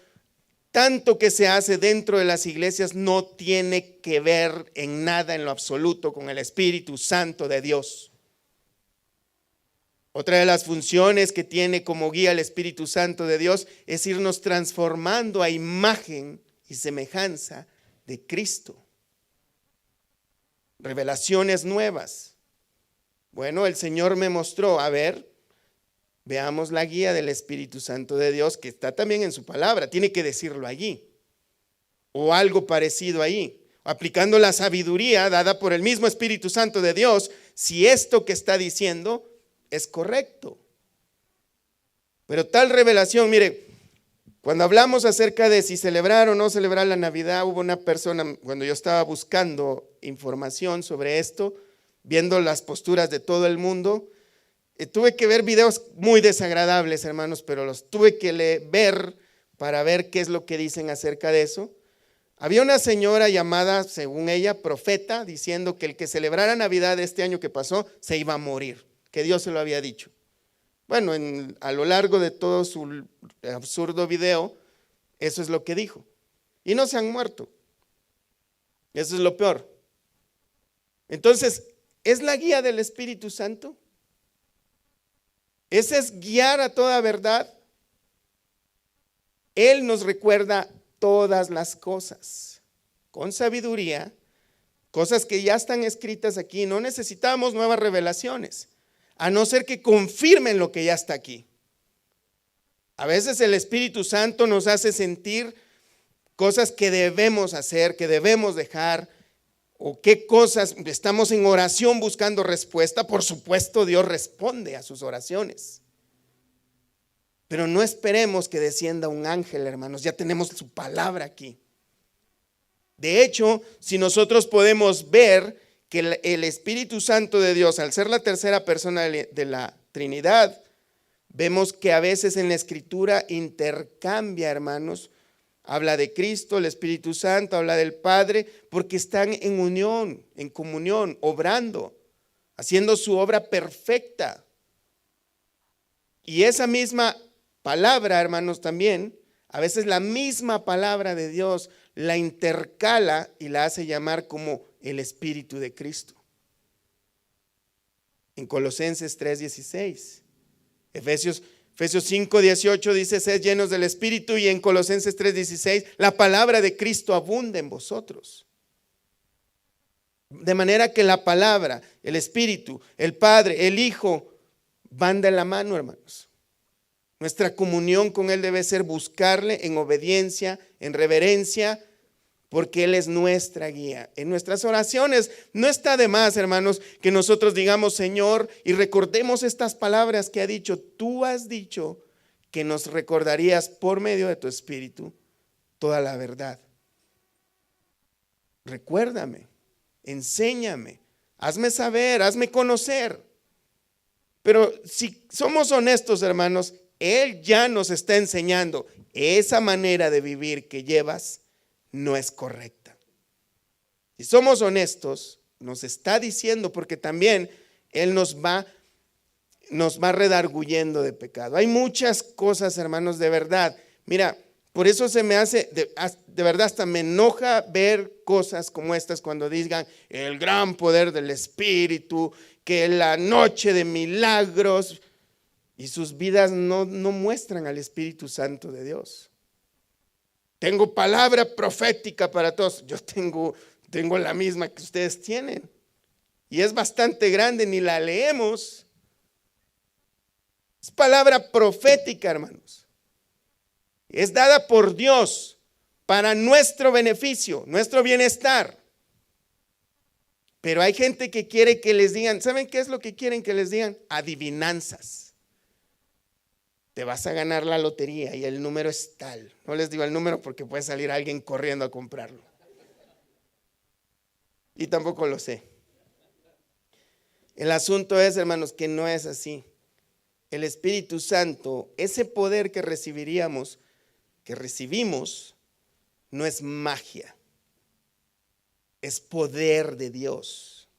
Speaker 1: tanto que se hace dentro de las iglesias no tiene que ver en nada, en lo absoluto, con el Espíritu Santo de Dios. Otra de las funciones que tiene como guía el Espíritu Santo de Dios es irnos transformando a imagen y semejanza de Cristo. Revelaciones nuevas. Bueno, el Señor me mostró, a ver, veamos la guía del Espíritu Santo de Dios, que está también en su palabra, tiene que decirlo allí, o algo parecido ahí, aplicando la sabiduría dada por el mismo Espíritu Santo de Dios, si esto que está diciendo es correcto. Pero tal revelación, mire, cuando hablamos acerca de si celebrar o no celebrar la Navidad, hubo una persona, cuando yo estaba buscando información sobre esto, viendo las posturas de todo el mundo, tuve que ver videos muy desagradables, hermanos, pero los tuve que ver para ver qué es lo que dicen acerca de eso. Había una señora llamada, según ella, profeta, diciendo que el que celebrara Navidad de este año que pasó se iba a morir, que Dios se lo había dicho. Bueno, a lo largo de todo su absurdo video, eso es lo que dijo. Y no se han muerto. Eso es lo peor. Entonces, ¿es la guía del Espíritu Santo? Ese es guiar a toda verdad. Él nos recuerda todas las cosas con sabiduría, cosas que ya están escritas aquí. No necesitamos nuevas revelaciones, a no ser que confirmen lo que ya está aquí. A veces el Espíritu Santo nos hace sentir cosas que debemos hacer, que debemos dejar, o qué cosas estamos en oración buscando respuesta. Por supuesto, Dios responde a sus oraciones. Pero no esperemos que descienda un ángel, hermanos, ya tenemos su palabra aquí. De hecho, si nosotros podemos ver que el Espíritu Santo de Dios, al ser la tercera persona de la Trinidad, vemos que a veces en la Escritura intercambia, hermanos, habla de Cristo, el Espíritu Santo, habla del Padre, porque están en unión, en comunión, obrando, haciendo su obra perfecta. Y esa misma palabra, hermanos, también, a veces la misma palabra de Dios la intercala y la hace llamar como el Espíritu de Cristo. En Colosenses 3:16. Efesios 5:18 dice: sed llenos del Espíritu, y en Colosenses 3:16 la palabra de Cristo abunda en vosotros. De manera que la palabra, el Espíritu, el Padre, el Hijo van de la mano, hermanos. Nuestra comunión con Él debe ser buscarle en obediencia, en reverencia, porque Él es nuestra guía. En nuestras oraciones no está de más, hermanos, que nosotros digamos: Señor, y recordemos estas palabras que ha dicho. Tú has dicho que nos recordarías por medio de tu Espíritu toda la verdad. Recuérdame, enséñame, hazme saber, hazme conocer. Pero si somos honestos, hermanos, Él ya nos está enseñando: esa manera de vivir que llevas no es correcta. Si somos honestos, nos está diciendo, porque también Él nos va redarguyendo de pecado. Hay muchas cosas, hermanos, de verdad. Mira, por eso se me hace, de verdad hasta me enoja ver cosas como estas cuando digan el gran poder del Espíritu, que la noche de milagros, y sus vidas no muestran al Espíritu Santo de Dios. Tengo palabra profética para todos. Yo tengo la misma que ustedes tienen. Y es bastante grande, ni la leemos. Es palabra profética, hermanos. Es dada por Dios para nuestro beneficio, nuestro bienestar. Pero hay gente que quiere que les digan, ¿saben qué es lo que quieren que les digan? Adivinanzas. Te vas a ganar la lotería y el número es tal. No les digo el número porque puede salir alguien corriendo a comprarlo. Y tampoco lo sé. El asunto es, hermanos, que no es así. El Espíritu Santo, ese poder que recibimos, no es magia. Es poder de Dios.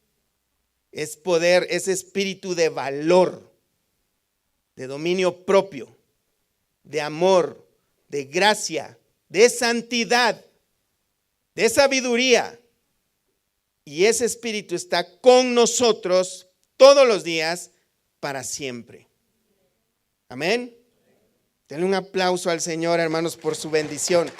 Speaker 1: Es poder, es espíritu de valor, de dominio propio, de amor, de gracia, de santidad, de sabiduría. Y ese espíritu está con nosotros todos los días para siempre. Amén. Denle un aplauso al Señor, hermanos, por su bendición.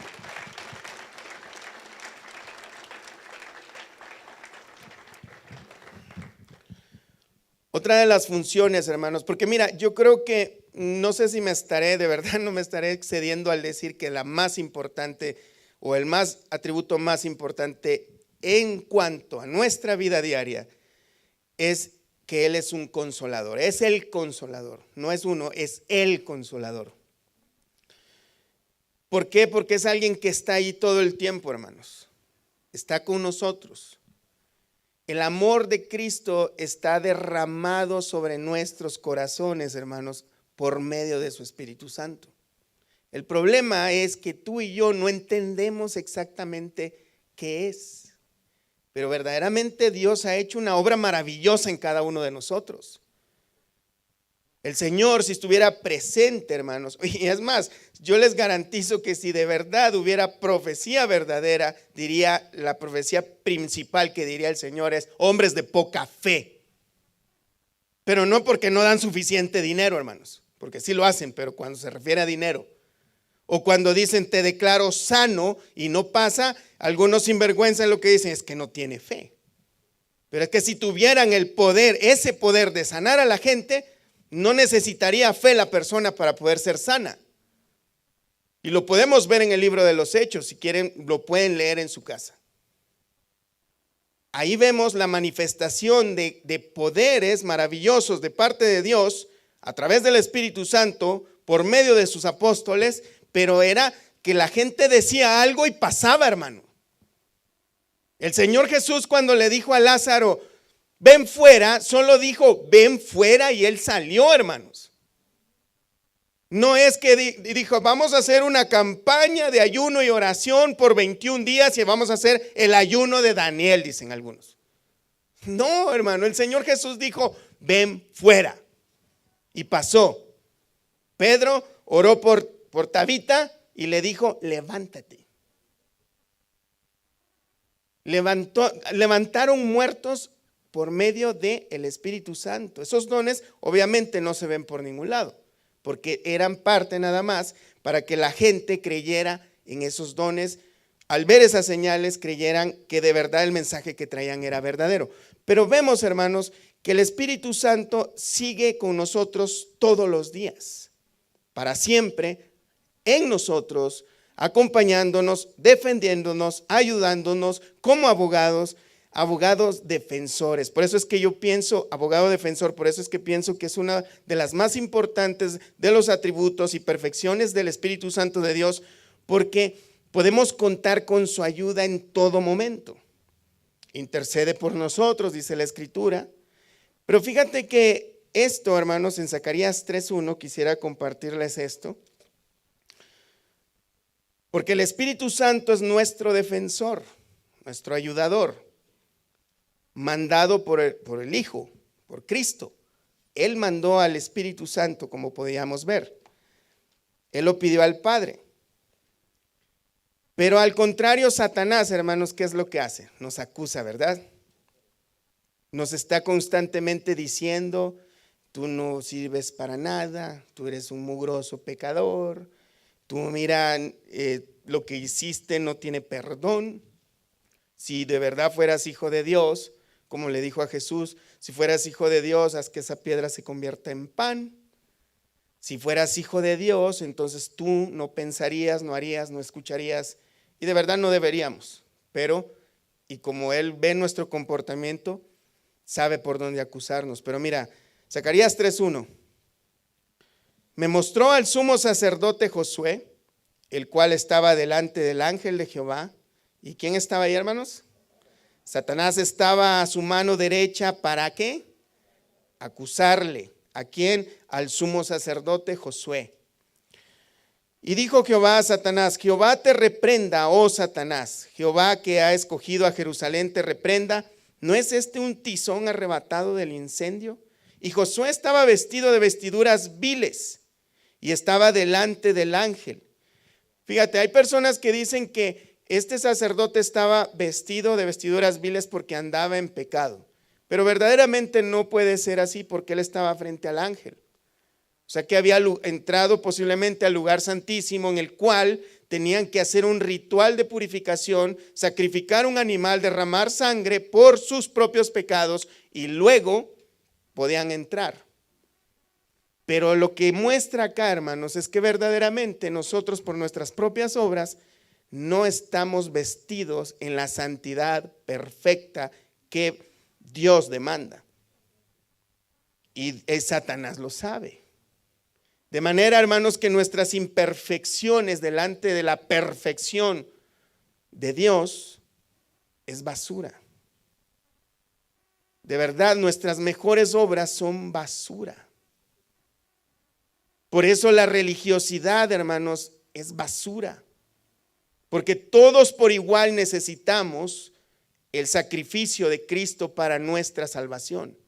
Speaker 1: Otra de las funciones, hermanos, porque mira, yo creo que, no sé si de verdad no me estaré excediendo al decir que la más importante o el atributo más importante en cuanto a nuestra vida diaria es que Él es un consolador, es el consolador, no es uno, es el consolador. ¿Por qué? Porque es alguien que está ahí todo el tiempo, hermanos, está con nosotros. El amor de Cristo está derramado sobre nuestros corazones, hermanos, por medio de su Espíritu Santo. El problema es que tú y yo no entendemos exactamente qué es. Pero verdaderamente Dios ha hecho una obra maravillosa en cada uno de nosotros. El Señor, si estuviera presente, hermanos, y es más, yo les garantizo que si de verdad hubiera profecía verdadera, diría, la profecía principal que diría el Señor es: hombres de poca fe. Pero no porque no dan suficiente dinero, hermanos, porque sí lo hacen, pero cuando se refiere a dinero, o cuando dicen te declaro sano y no pasa, algunos sinvergüenza lo que dicen es que no tiene fe. Pero es que si tuvieran el poder, ese poder de sanar a la gente, no necesitaría fe la persona para poder ser sana. Y lo podemos ver en el libro de los Hechos, si quieren lo pueden leer en su casa. Ahí vemos la manifestación de poderes maravillosos de parte de Dios a través del Espíritu Santo por medio de sus apóstoles, pero era que la gente decía algo y pasaba, hermano. El Señor Jesús, cuando le dijo a Lázaro, ven fuera, solo dijo, ven fuera, y él salió, hermanos. No es que dijo, vamos a hacer una campaña de ayuno y oración por 21 días y vamos a hacer el ayuno de Daniel, dicen algunos. No, hermano, el Señor Jesús dijo, ven fuera. Y pasó. Pedro oró por Tabita y le dijo, levántate. Levantaron muertos por medio del Espíritu Santo. Esos dones obviamente no se ven por ningún lado, porque eran parte nada más para que la gente creyera en esos dones. Al ver esas señales, creyeran que de verdad el mensaje que traían era verdadero. Pero vemos, hermanos, que el Espíritu Santo sigue con nosotros todos los días, para siempre, en nosotros, acompañándonos, defendiéndonos, ayudándonos como abogados defensores. Por eso es que yo pienso, abogado defensor, por eso es que pienso que es una de las más importantes de los atributos y perfecciones del Espíritu Santo de Dios, porque podemos contar con su ayuda en todo momento. Intercede por nosotros, dice la Escritura. Pero fíjate que esto, hermanos, en Zacarías 3:1, quisiera compartirles esto. Porque el Espíritu Santo es nuestro defensor, nuestro ayudador, mandado por el Hijo, por Cristo. Él mandó al Espíritu Santo, como podíamos ver. Él lo pidió al Padre. Pero al contrario, Satanás, hermanos, ¿qué es lo que hace? Nos acusa, ¿verdad? Nos está constantemente diciendo, tú no sirves para nada, tú eres un mugroso pecador, tú mira, lo que hiciste no tiene perdón. Si de verdad fueras hijo de Dios, como le dijo a Jesús, si fueras hijo de Dios, haz que esa piedra se convierta en pan. Si fueras hijo de Dios, entonces tú no pensarías, no harías, no escucharías, y de verdad no deberíamos. Pero, y como Él ve nuestro comportamiento, sabe por dónde acusarnos. Pero mira, Zacarías 3:1. Me mostró al sumo sacerdote Josué, el cual estaba delante del ángel de Jehová. ¿Y quién estaba ahí, hermanos? Satanás estaba a su mano derecha, ¿para qué? Acusarle. ¿A quién? Al sumo sacerdote Josué. Y dijo Jehová a Satanás, Jehová te reprenda, oh Satanás, Jehová que ha escogido a Jerusalén te reprenda. ¿No es este un tizón arrebatado del incendio? Y Josué estaba vestido de vestiduras viles y estaba delante del ángel. Fíjate, hay personas que dicen que este sacerdote estaba vestido de vestiduras viles porque andaba en pecado. Pero verdaderamente no puede ser así porque él estaba frente al ángel. O sea que había entrado posiblemente al lugar santísimo en el cual tenían que hacer un ritual de purificación, sacrificar un animal, derramar sangre por sus propios pecados y luego podían entrar. Pero lo que muestra acá, hermanos, es que verdaderamente nosotros por nuestras propias obras no estamos vestidos en la santidad perfecta que Dios demanda. Y Satanás lo sabe. De manera, hermanos, que nuestras imperfecciones delante de la perfección de Dios es basura. De verdad, nuestras mejores obras son basura. Por eso la religiosidad, hermanos, es basura. Porque todos por igual necesitamos el sacrificio de Cristo para nuestra salvación.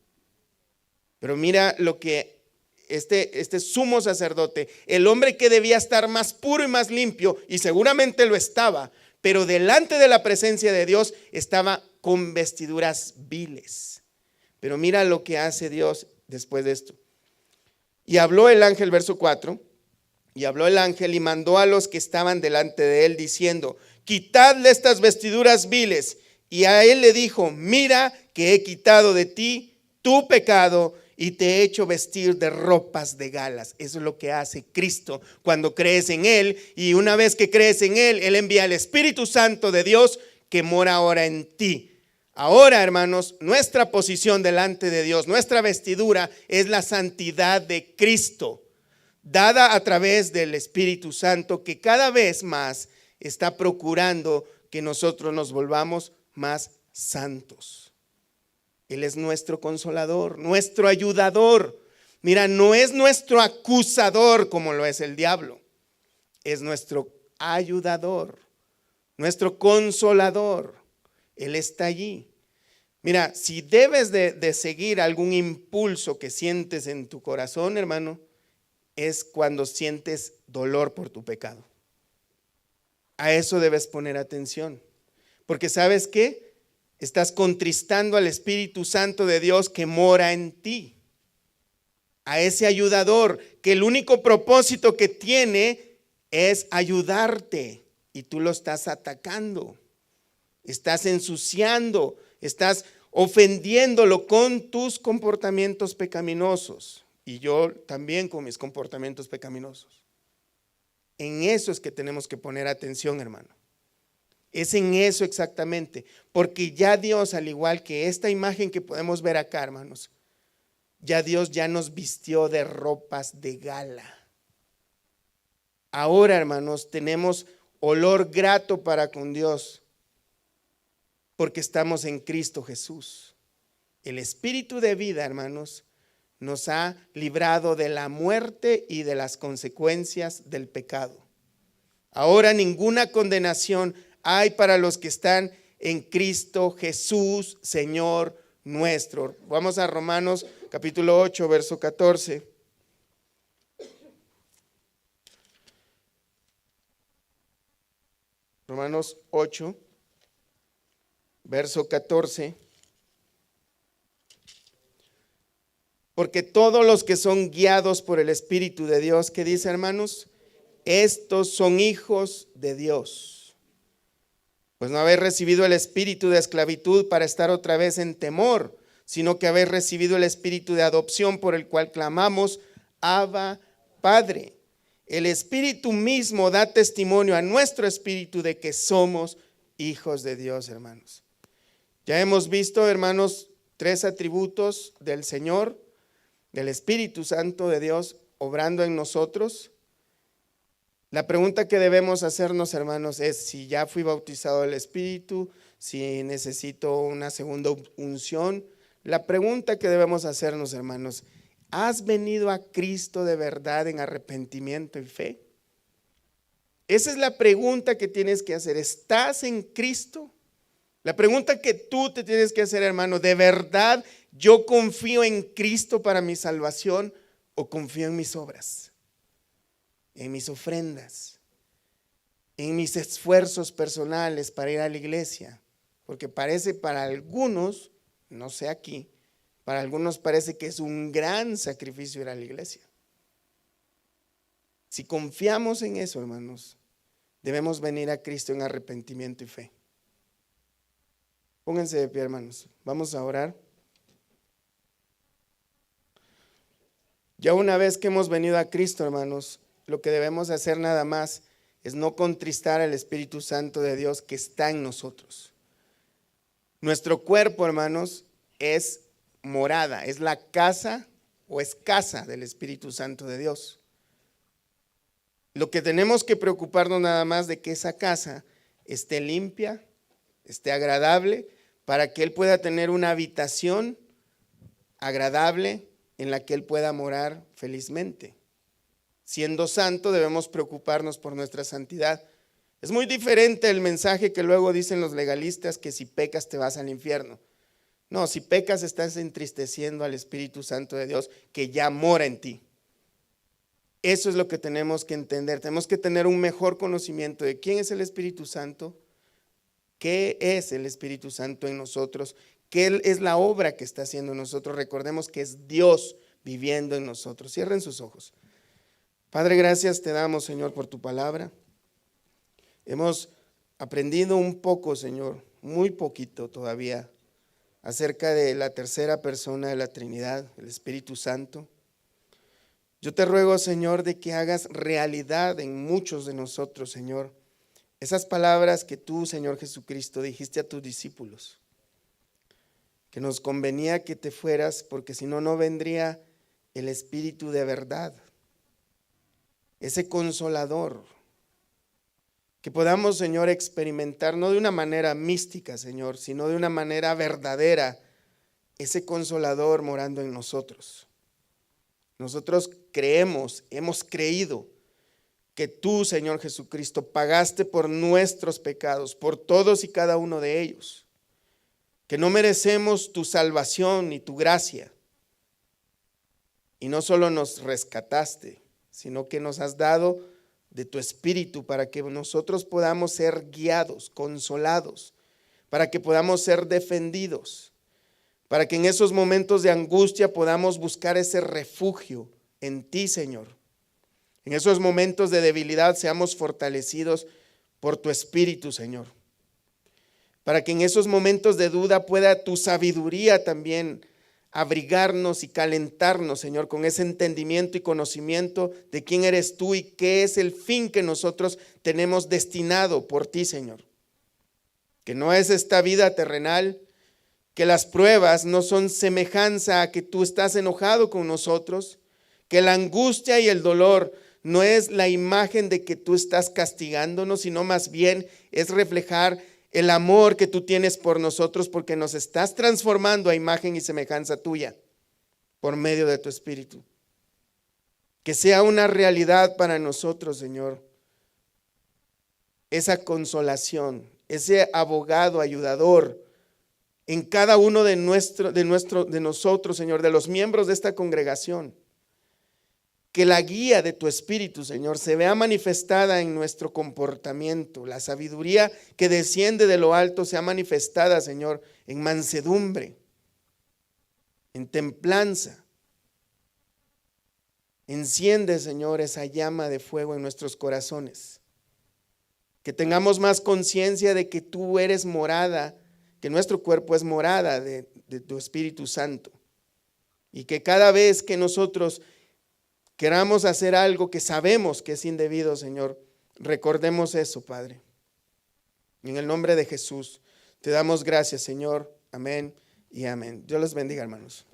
Speaker 1: Pero mira lo que este sumo sacerdote, el hombre que debía estar más puro y más limpio, y seguramente lo estaba, pero delante de la presencia de Dios estaba con vestiduras viles. Pero mira lo que hace Dios después de esto. Y habló el ángel, verso 4, y habló el ángel y mandó a los que estaban delante de él diciendo, quitadle estas vestiduras viles. Y a él le dijo, mira que he quitado de ti tu pecado y te he hecho vestir de ropas de galas. Eso es lo que hace Cristo cuando crees en Él. Y una vez que crees en Él, Él envía el Espíritu Santo de Dios que mora ahora en ti. Ahora, hermanos, nuestra posición delante de Dios, nuestra vestidura es la santidad de Cristo, dada a través del Espíritu Santo, que cada vez más está procurando que nosotros nos volvamos más santos. Él es nuestro consolador, nuestro ayudador. Mira, no es nuestro acusador como lo es el diablo. Es nuestro ayudador, nuestro consolador. Él está allí. Mira, si debes de seguir algún impulso que sientes en tu corazón, hermano, es cuando sientes dolor por tu pecado. A eso debes poner atención. Porque ¿sabes qué? Estás contristando al Espíritu Santo de Dios que mora en ti. A ese ayudador que el único propósito que tiene es ayudarte y tú lo estás atacando, estás ensuciando, estás ofendiéndolo con tus comportamientos pecaminosos y yo también con mis comportamientos pecaminosos. En eso es que tenemos que poner atención, hermano. Es en eso exactamente, porque ya Dios, al igual que esta imagen que podemos ver acá, hermanos, ya Dios ya nos vistió de ropas de gala. Ahora, hermanos, tenemos olor grato para con Dios porque estamos en Cristo Jesús. El Espíritu de vida, hermanos, nos ha librado de la muerte y de las consecuencias del pecado. Ahora ninguna condenación hay para los que están en Cristo Jesús, Señor nuestro. Vamos a Romanos capítulo 8, verso 14. Romanos 8, verso 14. Porque todos los que son guiados por el Espíritu de Dios, ¿qué dice, hermanos? Estos son hijos de Dios. Pues no habéis recibido el espíritu de esclavitud para estar otra vez en temor, sino que habéis recibido el espíritu de adopción por el cual clamamos, Abba, Padre. El Espíritu mismo da testimonio a nuestro espíritu de que somos hijos de Dios, hermanos. Ya hemos visto, hermanos, 3 atributos del Señor, del Espíritu Santo de Dios obrando en nosotros. La pregunta que debemos hacernos, hermanos, es si ya fui bautizado del Espíritu, si necesito una segunda unción. La pregunta que debemos hacernos, hermanos, ¿has venido a Cristo de verdad en arrepentimiento y fe? Esa es la pregunta que tienes que hacer. ¿Estás en Cristo? La pregunta que tú te tienes que hacer, hermano, ¿de verdad yo confío en Cristo para mi salvación o confío en mis obras, en mis ofrendas, en mis esfuerzos personales para ir a la iglesia? Porque parece para algunos, no sé aquí, para algunos parece que es un gran sacrificio ir a la iglesia. Si confiamos en eso, hermanos, debemos venir a Cristo en arrepentimiento y fe. Pónganse de pie, hermanos. Vamos a orar. Ya una vez que hemos venido a Cristo, hermanos, lo que debemos hacer nada más es no contristar al Espíritu Santo de Dios que está en nosotros. Nuestro cuerpo, hermanos, es morada, es la casa o es casa del Espíritu Santo de Dios. Lo que tenemos que preocuparnos nada más de que esa casa esté limpia, esté agradable, para que Él pueda tener una habitación agradable en la que Él pueda morar felizmente. Siendo santo, debemos preocuparnos por nuestra santidad. Es muy diferente el mensaje que luego dicen los legalistas, que si pecas te vas al infierno. No, si pecas estás entristeciendo al Espíritu Santo de Dios que ya mora en ti. Eso es lo que tenemos que entender. Tenemos que tener un mejor conocimiento de quién es el Espíritu Santo, qué es el Espíritu Santo en nosotros, qué es la obra que está haciendo en nosotros. Recordemos que es Dios viviendo en nosotros. Cierren sus ojos. Padre, gracias te damos, Señor, por tu palabra. Hemos aprendido un poco, Señor, muy poquito todavía, acerca de la tercera persona de la Trinidad, el Espíritu Santo. Yo te ruego, Señor, de que hagas realidad en muchos de nosotros, Señor, esas palabras que tú, Señor Jesucristo, dijiste a tus discípulos, que nos convenía que te fueras, porque si no, no vendría el Espíritu de verdad, ese consolador, que podamos, Señor, experimentar no de una manera mística, Señor, sino de una manera verdadera, ese consolador morando en nosotros. Nosotros creemos, hemos creído que tú, Señor Jesucristo, pagaste por nuestros pecados, por todos y cada uno de ellos, que no merecemos tu salvación ni tu gracia, y no solo nos rescataste, sino que nos has dado de tu Espíritu para que nosotros podamos ser guiados, consolados, para que podamos ser defendidos, para que en esos momentos de angustia podamos buscar ese refugio en ti, Señor. En esos momentos de debilidad seamos fortalecidos por tu Espíritu, Señor. Para que en esos momentos de duda pueda tu sabiduría también abrigarnos y calentarnos, Señor, con ese entendimiento y conocimiento de quién eres tú y qué es el fin que nosotros tenemos destinado por ti, Señor. Que no es esta vida terrenal, que las pruebas no son semejanza a que tú estás enojado con nosotros, que la angustia y el dolor no es la imagen de que tú estás castigándonos, sino más bien es reflejar el amor que tú tienes por nosotros, porque nos estás transformando a imagen y semejanza tuya por medio de tu Espíritu. Que sea una realidad para nosotros, Señor, esa consolación, ese abogado, ayudador en cada uno de nosotros, Señor, de los miembros de esta congregación. Que la guía de tu Espíritu, Señor, se vea manifestada en nuestro comportamiento. La sabiduría que desciende de lo alto sea manifestada, Señor, en mansedumbre, en templanza. Enciende, Señor, esa llama de fuego en nuestros corazones. Que tengamos más conciencia de que tú eres morada, que nuestro cuerpo es morada de tu Espíritu Santo. Y que cada vez que nosotros queramos hacer algo que sabemos que es indebido, Señor, recordemos eso, Padre. En el nombre de Jesús, te damos gracias, Señor. Amén y amén. Dios los bendiga, hermanos.